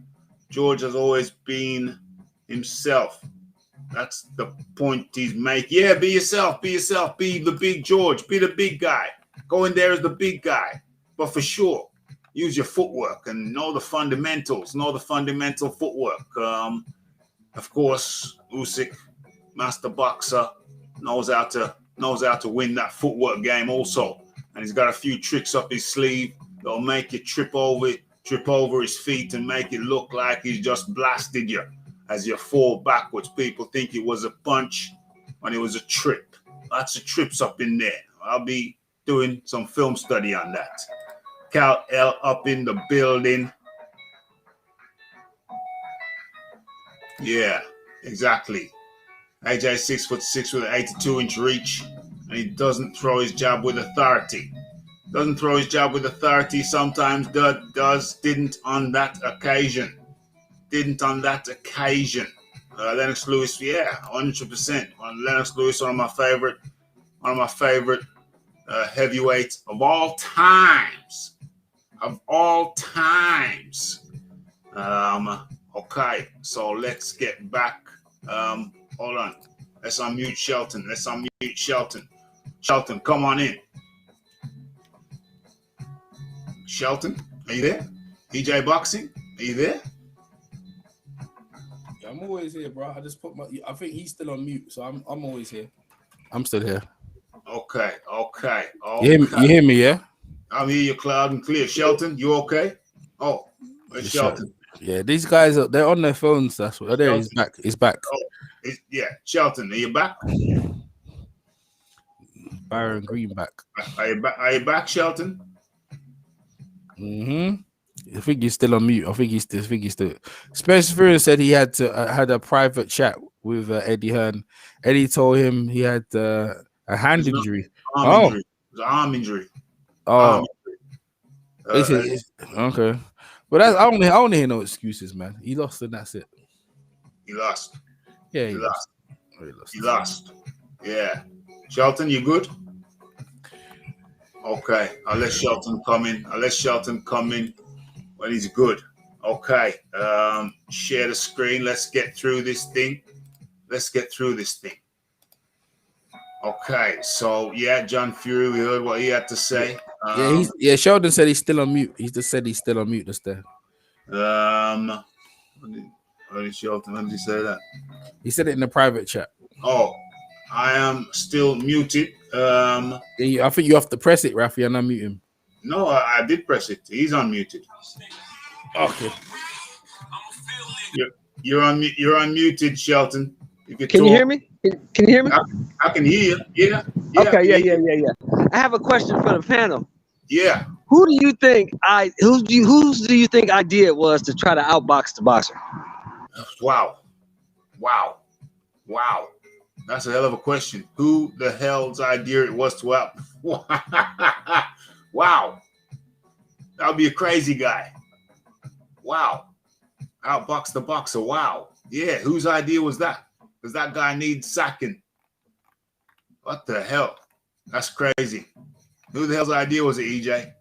George has always been himself. That's the point he's making. Yeah, be yourself. Be the big George. Be the big guy. Go in there as the big guy. But for sure, use your footwork and know the fundamentals. Know the fundamental footwork. Of course, Usyk, master boxer, knows how to win that footwork game also. And he's got a few tricks up his sleeve that'll make you trip over his feet and make it look like he's just blasted you as you fall backwards. People think it was a punch when it was a trip. Lots of trips up in there. I'll be doing some film study on that. Cal L up in the building. Yeah, exactly. AJ 6'6" with an 82-inch reach, and he doesn't throw his jab with authority. Sometimes didn't on that occasion. Lennox Lewis, yeah, 100%. Lennox Lewis, one of my favorite heavyweights of all times. Okay, so let's get back. Hold on. Let's unmute Shelton. Shelton, come on in. Shelton, are you there? EJ Boxing, are you there? Yeah, I'm always here, bro. I think he's still on mute, so I'm always here. I'm still here. Okay. You hear me, yeah? I hear you loud and clear. Shelton, you okay? Oh, where's Shelton? Yeah, these guys, they're on their phones. That's what. There, he's back. He's back. Oh, yeah, Shelton, are you back? Byron Greenback. Are you back, Shelton? I think he's still on mute. I think he's still. Spencer Fury said he had a private chat with Eddie Hearn. Eddie told him he had a hand injury. Injury. It was an arm injury. Oh, okay. But that's I don't hear no excuses, man. He lost and that's it. He lost. Yeah, he lost. Yeah. Shelton, you good? Okay. I'll let Shelton come in. When he's good. Okay. Share the screen. Let's get through this thing. Okay. So yeah, John Fury, we heard what he had to say. Sheldon said he's still on mute. He just said he's still on mute. That's there. Shelton, when did he say that? He said it in the private chat. Oh, I am still muted. I think you have to press it, Raphie, and unmute him. No, I did press it. He's unmuted. Okay. You're unmuted, Shelton. Can you hear me? Can you hear me? I can hear you. Yeah. Okay. Yeah. I have a question for the panel. Yeah. Who do you think whose do you think idea it was to try to outbox the boxer? Wow. That's a hell of a question. Who the hell's idea it was to out? Wow. That would be a crazy guy. Wow. Outbox the boxer. Wow. Yeah. Whose idea was that? Because that guy needs sacking. What the hell? That's crazy. Who the hell's idea was it, EJ?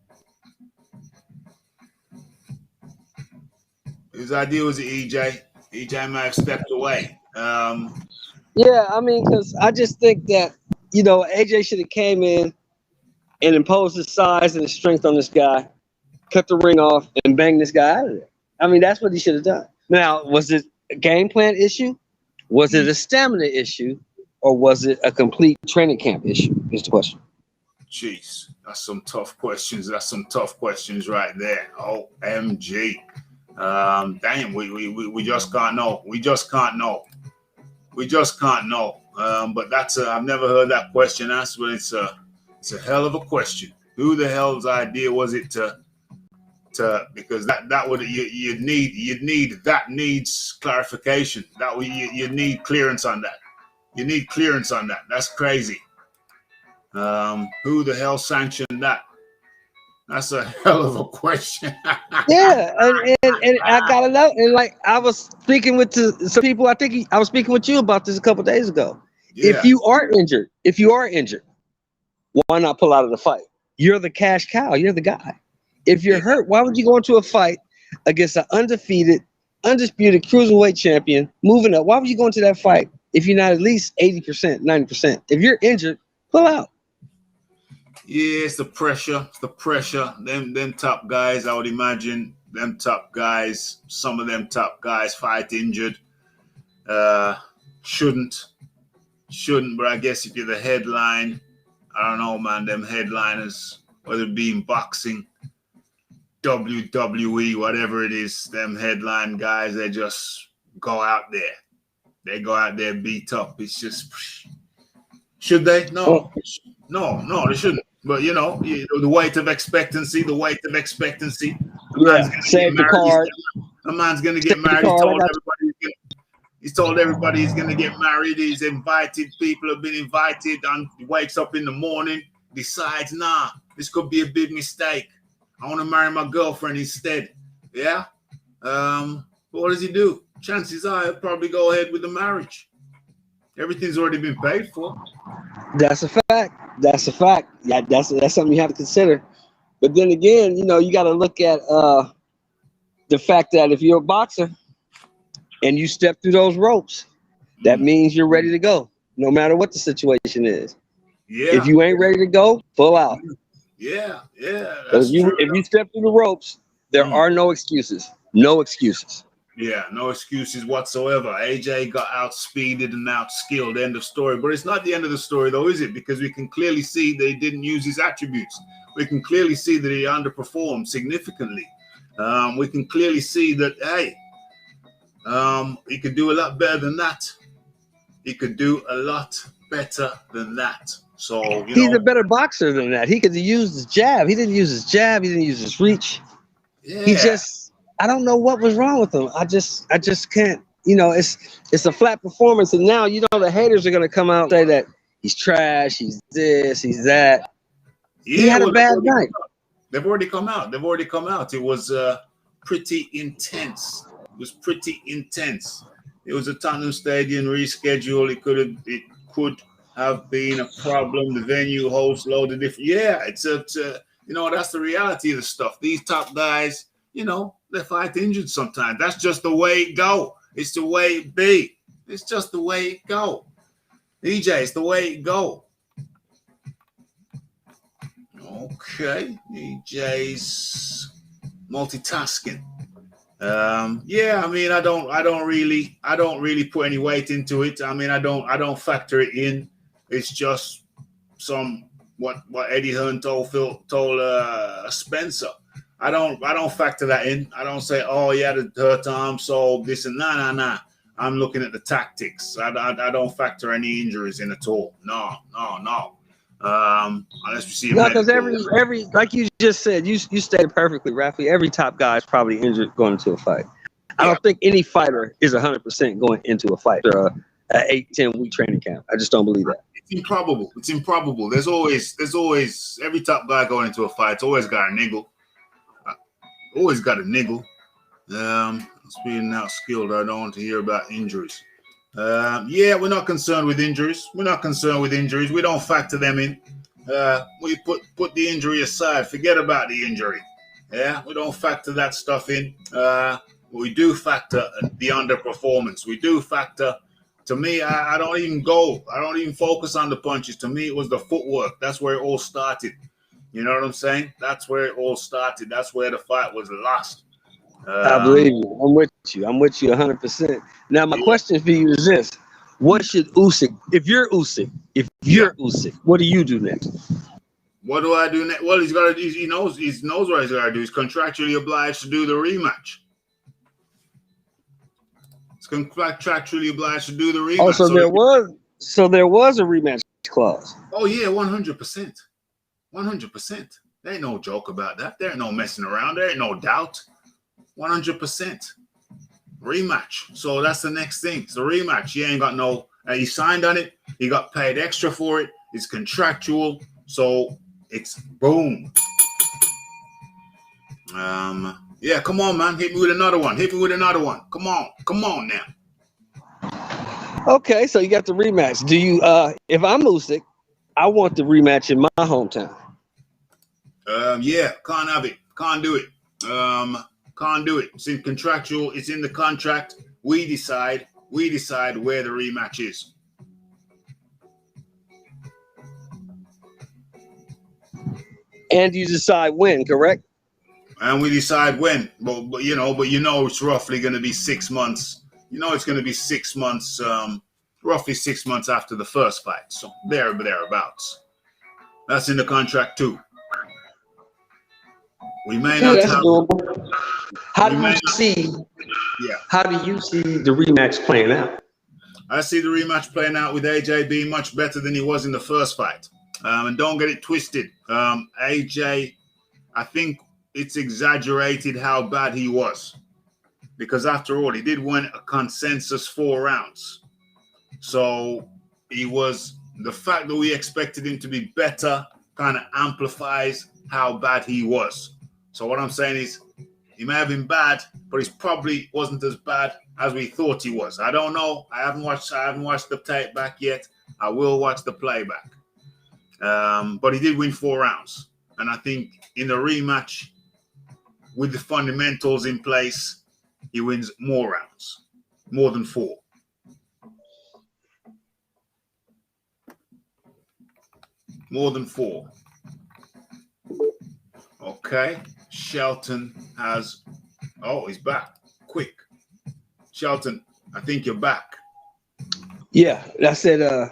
Whose idea was it, EJ? EJ might have stepped away. Yeah, I mean, because I just think that, AJ should have came in and imposed his size and his strength on this guy, cut the ring off, and bang this guy out of there. I mean, that's what he should have done. Now, was it a game plan issue? Was it a stamina issue? Or was it a complete training camp issue? Is the question. Jeez, that's some tough questions. Right there. OMG. Damn, we just can't know. We just can't know. But I've never heard that question asked, but it's a hell of a question. Who the hell's idea was it to because that would you'd need that needs clarification. That you need clearance on that. That's crazy. Who the hell sanctioned that? That's a hell of a question. Yeah, and I gotta know. And like I was speaking with some people, I was speaking with you about this a couple days ago. Yeah. If you are injured, why not pull out of the fight? You're the cash cow. You're the guy. If you're hurt, why would you go into a fight against an undisputed cruiserweight champion moving up? Why would you go into that fight if you're not at least 80%, 90%? If you're injured, pull out. Yeah, it's the pressure. Them top guys, I would imagine some of them top guys fight injured. Shouldn't, but I guess if you're the headline, I don't know, man, them headliners, whether it be in boxing, WWE, whatever it is, them headline guys, they just go out there. They go out there beat up. It's just, should they? No, they shouldn't. But the weight of expectancy. The save the card. A man's gonna get married. He's told everybody he's gonna get married. He's invited. People have been invited, and he wakes up in the morning, decides, nah, this could be a big mistake. I want to marry my girlfriend instead. Yeah. But what does he do? Chances are he'll probably go ahead with the marriage. Everything's already been paid for. That's a fact. Yeah, that's something you have to consider. But then again, you got to look at the fact that if you're a boxer and you step through those ropes, that means you're ready to go, no matter what the situation is. Yeah. If you ain't ready to go, pull out. Yeah. If you step through the ropes, there are no excuses. No excuses. Yeah, no excuses whatsoever. AJ got outspeeded and outskilled. End of story. But it's not the end of the story, though, is it? Because we can clearly see that he didn't use his attributes. We can clearly see that he underperformed significantly. We can clearly see that, he could do a lot better than that. So he's a better boxer than that. He could use his jab. He didn't use his jab. He didn't use his reach. Yeah. He just, I don't know what was wrong with him. I just can't. You know, it's a flat performance, and now you know the haters are gonna come out and say that he's trash. He's this. He's that. Yeah, he had a bad night. They've already come out. It was pretty intense. It was pretty intense. It was a Tottenham Stadium reschedule. It could have been a problem. The venue hosts loaded different. Yeah, it's you know, that's the reality of the stuff. These top guys, you know, they fight injured sometimes. That's just the way it go. It's the way it be. It's just the way it go. DJ, it's the way it go. Okay, DJ's multitasking. Yeah, I mean, I don't really put any weight into it. I mean, I don't factor it in. It's just what Eddie Hearn told Spencer. I don't factor that in. I don't say, oh yeah, the hurt arm, so this and nah. I'm looking at the tactics. I don't factor any injuries in at all. No. Unless we see. No, because every like you just said, you stated perfectly, Raphie. Every top guy is probably injured going into a fight. I don't think any fighter is 100% going into a fight or an 8-10 week training camp. I just don't believe that. It's improbable. There's always every top guy going into a fight. Always got a niggle. Being now skilled, I don't want to hear about injuries. Yeah, we're not concerned with injuries. We don't factor them in. We put the injury aside. Forget about the injury. Yeah, we don't factor that stuff in. We do factor the underperformance. We do factor. To me, I don't even focus on the punches. To me, it was the footwork. That's where it all started. You know what I'm saying? That's where it all started. That's where the fight was lost. I believe you. I'm with you 100%. Now, my question for you is this: what should Usyk, if you're Usyk, what do you do next? What do I do next? Well, he knows what he's got to do. He's contractually obliged to do the rematch. Oh, so there was a rematch clause. Oh yeah, 100%. 100%. There ain't no joke about that. There ain't no messing around. There ain't no doubt. 100% rematch. So that's the next thing. It's a rematch. He ain't got no. He signed on it. He got paid extra for it. It's contractual. So it's boom. Yeah, come on, man. Hit me with another one. Come on now. Okay, so you got the rematch. Do you? If I'm Usyk, I want the rematch in my hometown. Yeah, can't have it. Can't do it. Can't do it. It's in contractual. It's in the contract. We decide where the rematch is. And you decide when, correct? And we decide when. But you know it's roughly going to be 6 months. You know it's going to be 6 months. Roughly 6 months after the first fight. So thereabouts. That's in the contract too. We may not have. How do you see the rematch playing out? I see the rematch playing out with AJ being much better than he was in the first fight. And don't get it twisted. AJ, I think it's exaggerated how bad he was. Because after all, he did win a consensus 4 rounds. So the fact that we expected him to be better kind of amplifies how bad he was. So what I'm saying is, he may have been bad, but he probably wasn't as bad as we thought he was. I don't know. I haven't watched the tape back yet. I will watch the playback. But he did win 4 rounds. And I think in the rematch, with the fundamentals in place, he wins more rounds. More than 4. More than 4. Okay. Shelton has. Oh, he's back. Quick. Shelton, I think you're back. Yeah. I said,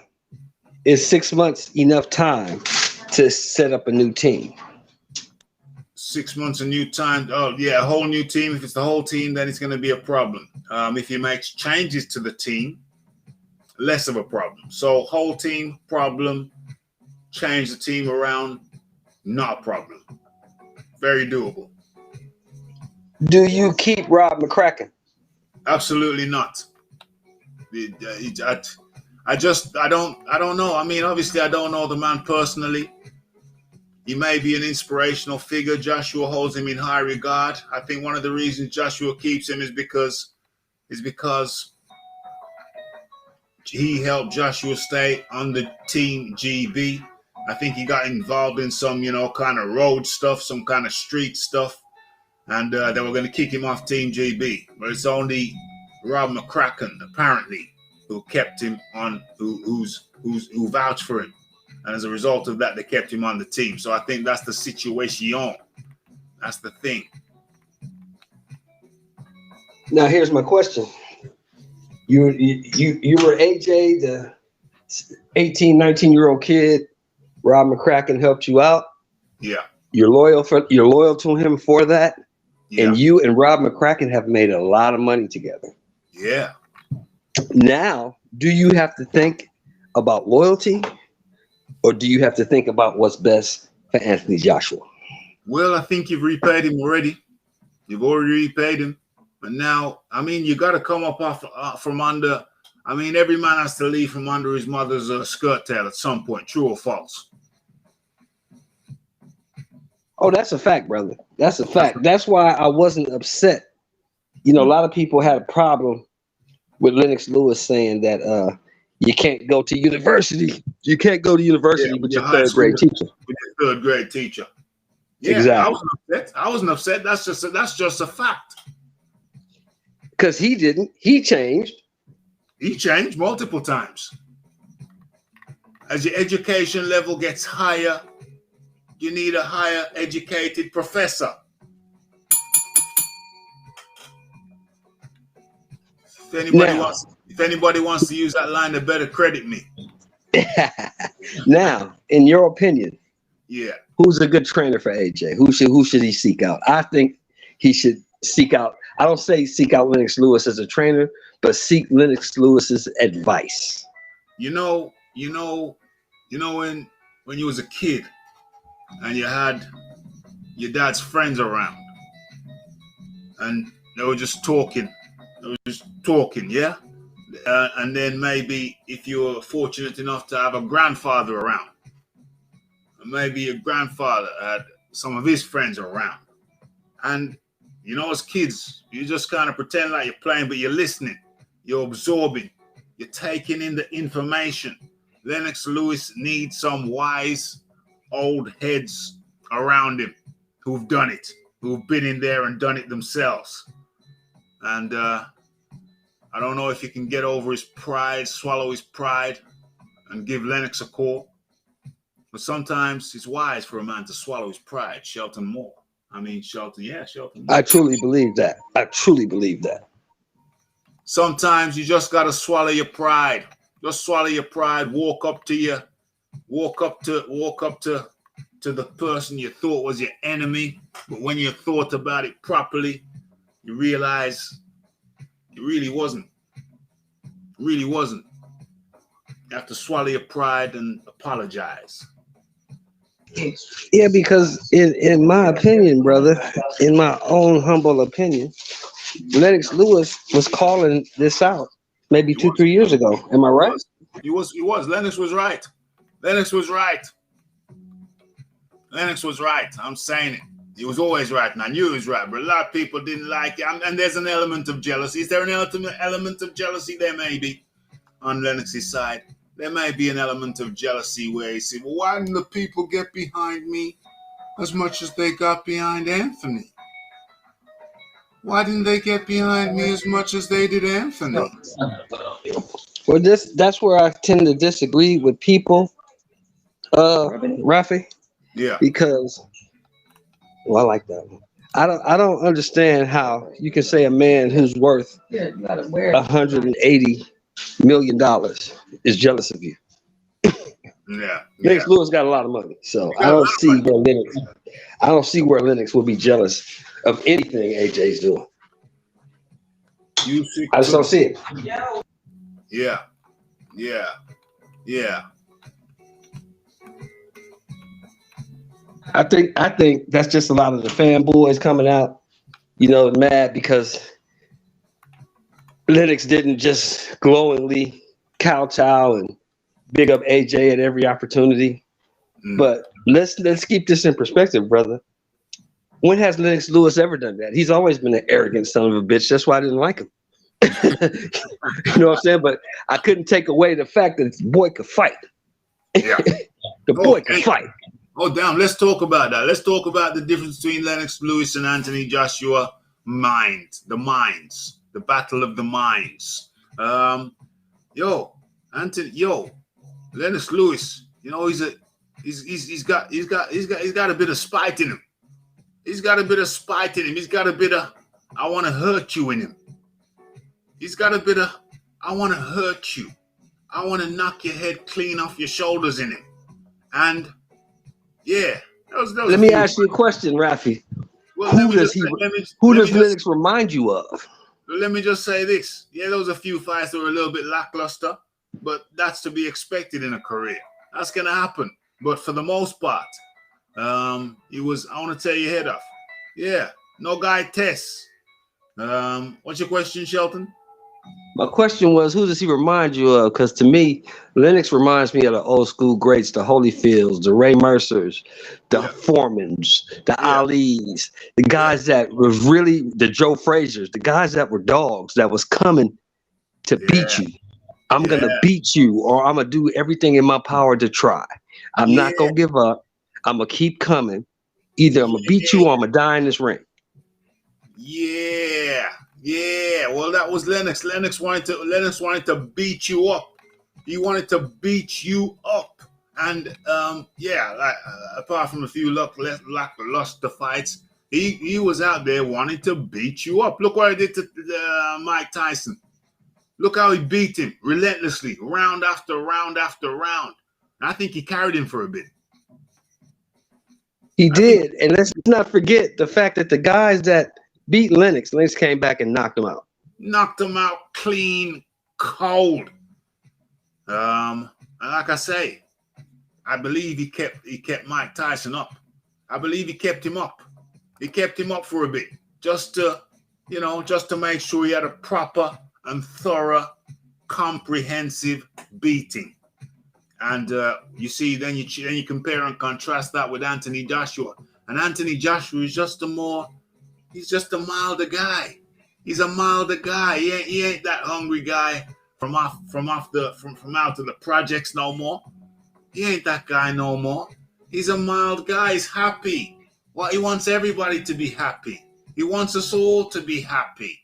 is 6 months enough time to set up a new team? 6 months, a new time. Oh, yeah, a whole new team. If it's the whole team, then it's going to be a problem. If he makes changes to the team, less of a problem. So, whole team, problem. change the team around, not a problem. Very doable. Do you keep Rob McCracken? Absolutely not. I don't know. I mean, obviously, I don't know the man personally. He may be an inspirational figure. Joshua holds him in high regard. I think one of the reasons Joshua keeps him is because he helped Joshua stay on the Team GB. I think he got involved in some, kind of road stuff, some kind of street stuff, and they were going to kick him off Team GB. But it's only Rob McCracken, apparently, who kept him on, who vouched for him. And as a result of that, they kept him on the team. So I think that's the situation. That's the thing. Now, here's my question. You were AJ, the 18, 19-year-old kid. Rob McCracken helped you out. Yeah. You're loyal to him for that. Yeah. And you and Rob McCracken have made a lot of money together. Yeah. Now, do you have to think about loyalty, or do you have to think about what's best for Anthony Joshua? Well, I think you've repaid him already. You've already repaid him. But now, I mean, you got to come up from under. I mean, every man has to leave from under his mother's skirt tail at some point. True or false? Oh, that's a fact, brother. That's a fact. That's why I wasn't upset. A lot of people had a problem with Lennox Lewis saying that you can't go to university. You can't go to university with your third grade teacher. With your third grade teacher. Yeah, exactly. I wasn't upset. That's just a fact. Because he didn't. He changed. He changed multiple times. As your education level gets higher, you need a higher educated professor. If anybody wants to use that line, they better credit me. Now, in your opinion, yeah, who's a good trainer for AJ? Who should he seek out? I think he should seek out. I don't say seek out Lennox Lewis as a trainer, but seek Lennox Lewis's advice. When you was a kid and you had your dad's friends around and they were just talking. Yeah? And then maybe if you were fortunate enough to have a grandfather around, maybe your grandfather had some of his friends around. And, as kids, you just kind of pretend like you're playing, but you're listening. You're absorbing. You're taking in the information. Lennox Lewis needs some wise old heads around him who've done it, who've been in there and done it themselves. And I don't know if he can get over his pride, swallow his pride, and give Lennox a call. But sometimes it's wise for a man to swallow his pride. Shelton Moore. Shelton Moore. I truly believe that. Sometimes you just got to swallow your pride. Just swallow your pride. Walk up to the person you thought was your enemy. But when you thought about it properly, you realize it really wasn't. You have to swallow your pride and apologize. Yeah, because in my opinion, brother, in my own humble opinion, Lennox Lewis was calling this out maybe 2-3 years ago. Am I right? He was. Lennox was right. I'm saying it. He was always right, and I knew he was right, but a lot of people didn't like it. And there's an element of jealousy. Is there an element of jealousy? There may be on Lennox's side. There may be an element of jealousy where he said, well, why didn't the people get behind me as much as they got behind Anthony? Why didn't they get behind me as much as they did Anthony? Well, that's where I tend to disagree with people, Raphie. Yeah. Because, I like that one. I don't understand how you can say a man who's worth $180 million is jealous of you. Yeah. Lennox Lewis got a lot of money, so I don't see where Lennox would be jealous of anything AJ's doing. I just don't see it. Yeah. I think that's just a lot of the fanboys coming out, mad because Lennox didn't just glowingly kowtow and big up AJ at every opportunity. But let's keep this in perspective, brother. When has Lennox Lewis ever done that? He's always been an arrogant son of a bitch. That's why I didn't like him. You know what I'm saying? But I couldn't take away the fact that the boy could fight. Yeah. The boy could fight. Oh, damn. Let's talk about that. Let's talk about the difference between Lennox Lewis and Anthony Joshua. The battle of the minds. Lennox Lewis, he's got a bit of spite in him. He's got a bit of spite in him. He's got a bit of I want to hurt you in him. He's got a bit of I want to hurt you. I want to knock your head clean off your shoulders in him. And yeah, let me ask you a question, Raphie. Well, who does Lennox remind you of? Let me just say this. Yeah, there was a few fights that were a little bit lackluster, but that's to be expected in a career. That's gonna happen. But for the most part, I want to tear your head off. Yeah, no guy tests. What's your question, Shelton? My question was, who does he remind you of? Because to me, Lennox reminds me of the old school greats, the Holyfields, the Ray Mercers, the Foremans, the Alis, the guys that was really the Joe Frazier's, the guys that were dogs that was coming to beat you. I'm going to beat you, or I'm going to do everything in my power to try. I'm not going to give up. I'm going to keep coming. Either I'm going to beat you or I'm going to die in this ring. Yeah, well, that was Lennox. Lennox wanted to beat you up. He wanted to beat you up, and apart from a few lackluster fights, he was out there wanting to beat you up. Look what he did to Mike Tyson. Look how he beat him relentlessly, round after round after round. I think he carried him for a bit. He did, and let's not forget the fact that the guys that beat Lennox came back and knocked him out. Knocked him out clean, cold. And like I say, I believe he kept Mike Tyson up. I believe he kept him up. He kept him up for a bit, just to make sure he had a proper and thorough, comprehensive beating. And you see, then you compare and contrast that with Anthony Joshua. And Anthony Joshua is he's just a milder guy. He's a milder guy. He ain't that hungry guy from out of the projects no more. He ain't that guy no more. He's a mild guy. He's happy. Well, he wants everybody to be happy. He wants us all to be happy.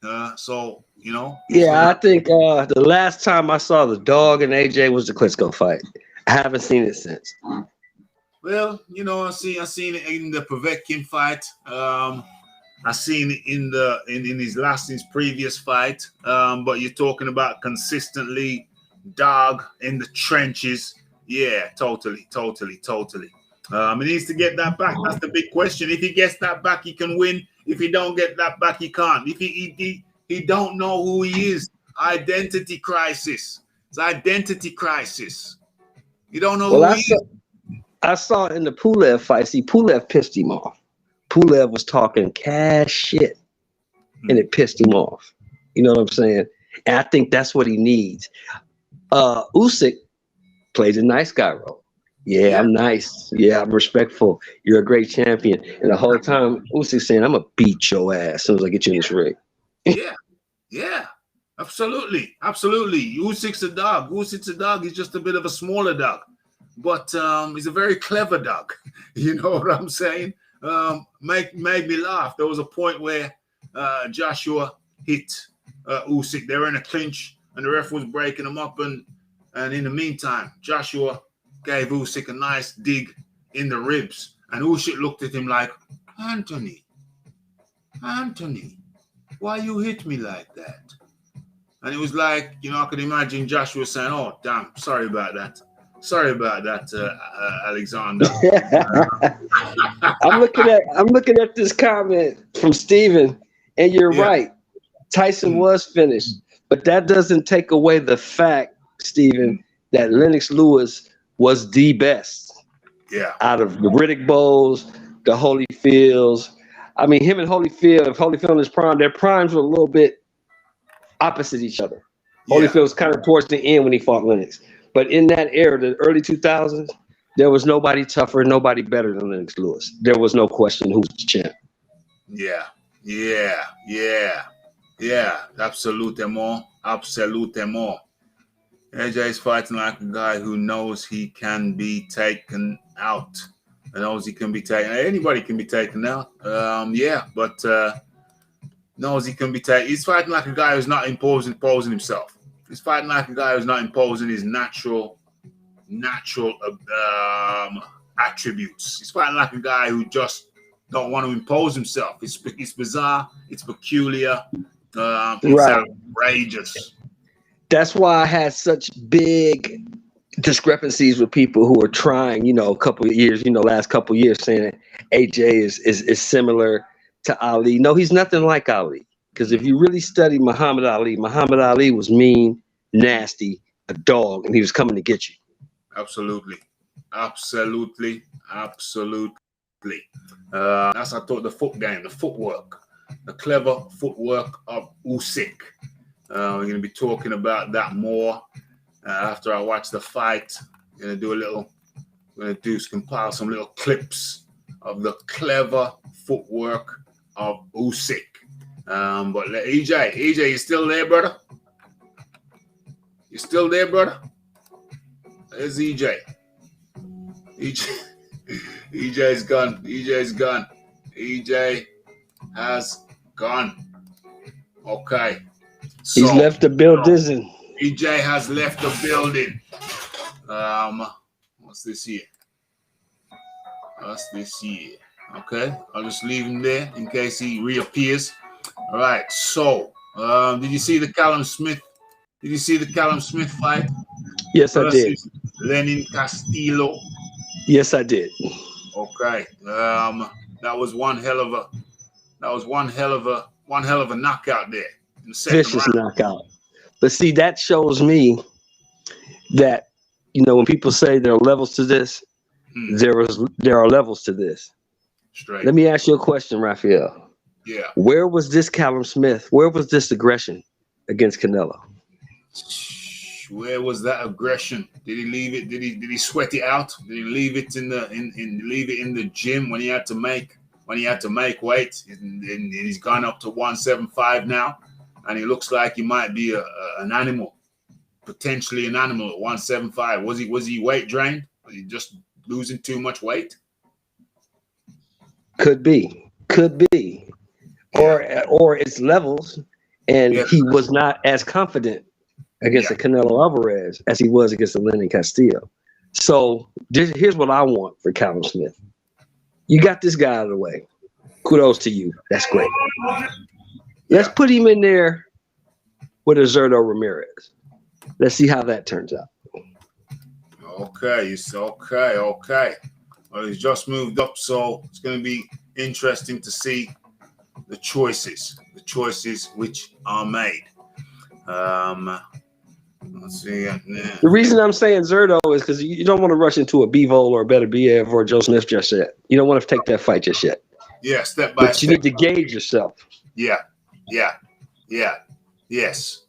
Yeah, I think the last time I saw the dog and AJ was the Klitschko fight. I haven't seen it since. Well, I seen it in the Povetkin fight. I seen it in his previous fight. But you're talking about consistently dog in the trenches. Yeah, totally. He needs to get that back. That's the big question. If he gets that back, he can win. If he don't get that back, he can't. If he don't know who he is, identity crisis. It's identity crisis. You don't know who he is. I saw in the Pulev fight. See, Pulev pissed him off. Pulev was talking cash shit, and it pissed him off. You know what I'm saying? And I think that's what he needs. Usyk plays a nice guy role. Yeah, I'm nice. Yeah, I'm respectful. You're a great champion. And the whole time, Usyk saying, I'm going to beat your ass as soon as I get you in this ring. Yeah, absolutely. Usyk's a dog. He's just a bit of a smaller dog. But he's a very clever dog. You know what I'm saying? Made me laugh. There was a point where Joshua hit Usyk. They were in a clinch, and the ref was breaking them up. And in the meantime, Joshua gave Usyk a nice dig in the ribs. And Usyk looked at him like, Anthony, why you hit me like that? And it was like, I could imagine Joshua saying, oh, damn, sorry about that, Alexander. I'm looking at this comment from Steven, and you're right. Tyson was finished, but that doesn't take away the fact, Steven, that Lennox Lewis was the best. Yeah. Out of the Riddick Bowles, the Holyfields. I mean, him and Holyfield, if Holyfield in his prime, their primes were a little bit opposite each other. Yeah. Holyfield was kind of towards the end when he fought Lennox. But in that era, the early 2000s, there was nobody tougher, nobody better than Lennox Lewis. There was no question who was the champ. Yeah. Absolutely. AJ is fighting like a guy who knows he can be taken out. Knows he can be taken. Anybody can be taken out. But knows he can be taken. He's fighting like a guy who's not imposing himself. He's fighting like a guy who's not imposing his natural attributes. He's fighting like a guy who just don't want to impose himself. It's bizarre. It's peculiar. It's outrageous. That's why I had such big discrepancies with people who are trying, a couple of years, last couple of years, saying that AJ is similar to Ali. No, he's nothing like Ali. Because if you really study Muhammad Ali was mean, nasty, a dog, and he was coming to get you. Absolutely. That's I thought the foot game, the footwork, the clever footwork of Usyk. We're going to be talking about that more after I watch the fight. We're going to compile some little clips of the clever footwork of Usyk. But EJ, you still there, brother? You still there, brother? There's EJ. EJ's gone. EJ has gone. Okay. So, he's left the building. EJ has left the building. What's this here? Okay. I'll just leave him there in case he reappears. All right. So, did you see the Callum Smith? Did you see the Callum Smith fight? Yes, I did. Lenin Castillo. Yes, I did. Okay. That was one hell of a knockout there. Vicious knockout. But see, that shows me that, when people say there are levels to this, there are levels to this. Straight. Let me ask you a question, Raphael. Yeah. Where was this Callum Smith? Where was this aggression against Canelo? Where was that aggression? Did he leave it? Did he sweat it out? Did he leave it in the gym when he had to make weight? And he's gone up to 175 now, and he looks like he might be an animal, potentially an animal at 175. Was he weight drained? Was he just losing too much weight? Could be, or it's levels, and he was not as confident against the Canelo Alvarez as he was against the Lenin Castillo. So here's what I want for Callum Smith. You got this guy out of the way. Kudos to you. That's great. Let's put him in there with a Zurdo Ramirez. Let's see how that turns out. Okay. Well, he's just moved up, so it's going to be interesting to see the choices which are made. Let's see. The reason I'm saying Zurdo is because you don't want to rush into a Bivol or a Better Biev or Joe Smith just yet. You don't want to take that fight just yet. Yeah, step by step. But you need to gauge yourself. Yeah. Yes.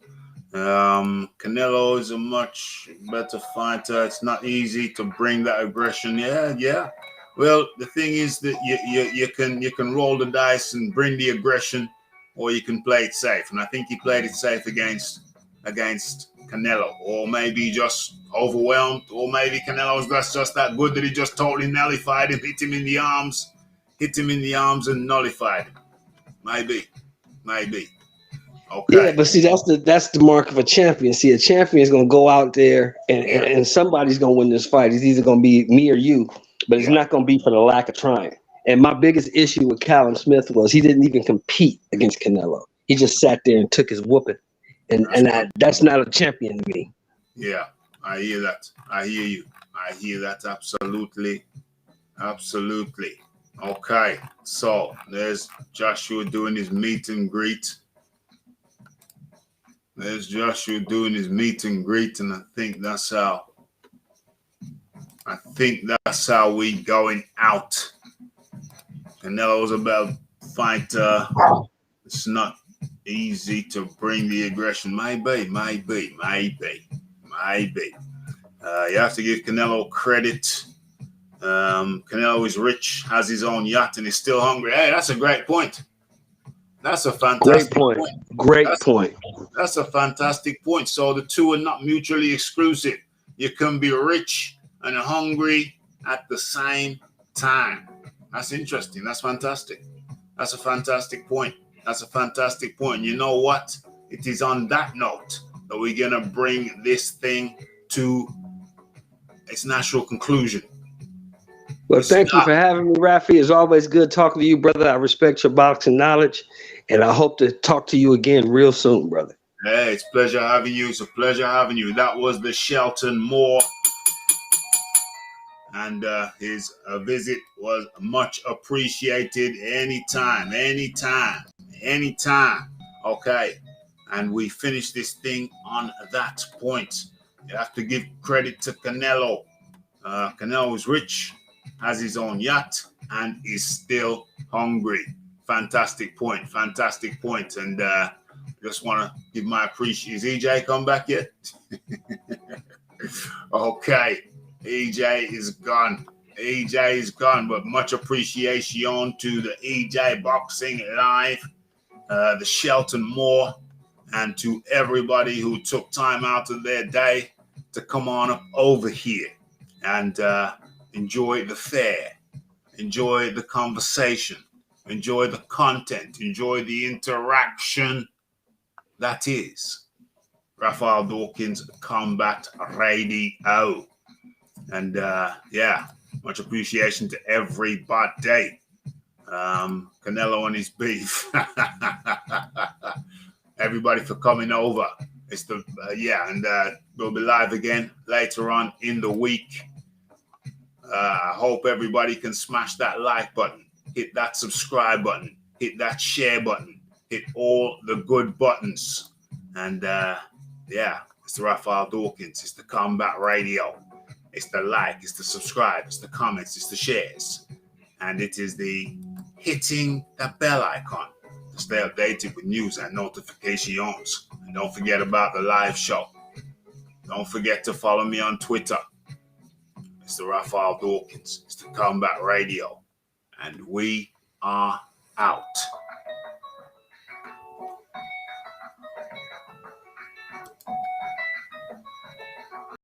Canelo is a much better fighter. It's not easy to bring that aggression. Yeah. Well, the thing is that you can roll the dice and bring the aggression, or you can play it safe. And I think he played it safe against Canelo, or maybe just overwhelmed, or maybe Canelo's just that good that he just totally nullified him, hit him in the arms and nullified him. Maybe. Okay. Yeah, but see, that's the mark of a champion. See, a champion is going to go out there and somebody's going to win this fight. It's either going to be me or you, but it's not going to be for the lack of trying. And my biggest issue with Callum Smith was he didn't even compete against Canelo. He just sat there and took his whooping. And that's not a champion to me. Yeah, I hear that. I hear you. I hear that. Absolutely. Okay, so there's Joshua doing his meet and greet. And I think that's That's how we going out. Canelo's about fight. It's not easy to bring the aggression. Maybe. You have to give Canelo credit. Canelo is rich, has his own yacht, and is still hungry. Hey, that's a great point. That's a fantastic point. Great point. That's a fantastic point. So the two are not mutually exclusive. You can be rich and hungry at the same time. That's interesting. That's fantastic. That's a fantastic point. That's a fantastic point. You know what? It is on that note that we're going to bring this thing to its natural conclusion. Well, thank you for having me, Raphie. It's always good talking to you, brother. I respect your boxing knowledge, and I hope to talk to you again real soon, brother. Hey, it's a pleasure having you. It's a pleasure having you. That was the Shelton Moore, and his visit was much appreciated. Anytime. Okay, and we finished this thing on that point. You have to give credit to Canelo. Canelo is rich, has his own yacht, and is still hungry. Fantastic point. And just want to give my appreciation. Is EJ come back yet? Okay, EJ is gone. But much appreciation to the EJ Boxing Live, the Shelton Moore, and to everybody who took time out of their day to come on up over here and enjoy the fair, enjoy the conversation, enjoy the content, enjoy the interaction that is Raphael Dawkins Combat Radio. And much appreciation to everybody. Canelo and his beef. Everybody for coming over. It's the we'll be live again later on in the week. I hope everybody can smash that like button, hit that subscribe button, hit that share button, hit all the good buttons. And it's the Raphael Dawkins, it's the Combat Radio, it's the like, it's the subscribe, it's the comments, it's the shares, and it is the hitting that bell icon to stay updated with news and notifications. And don't forget about the live show. Don't forget to follow me on Twitter. It's the Raphael Dawkins. It's the Combat Radio. And we are out.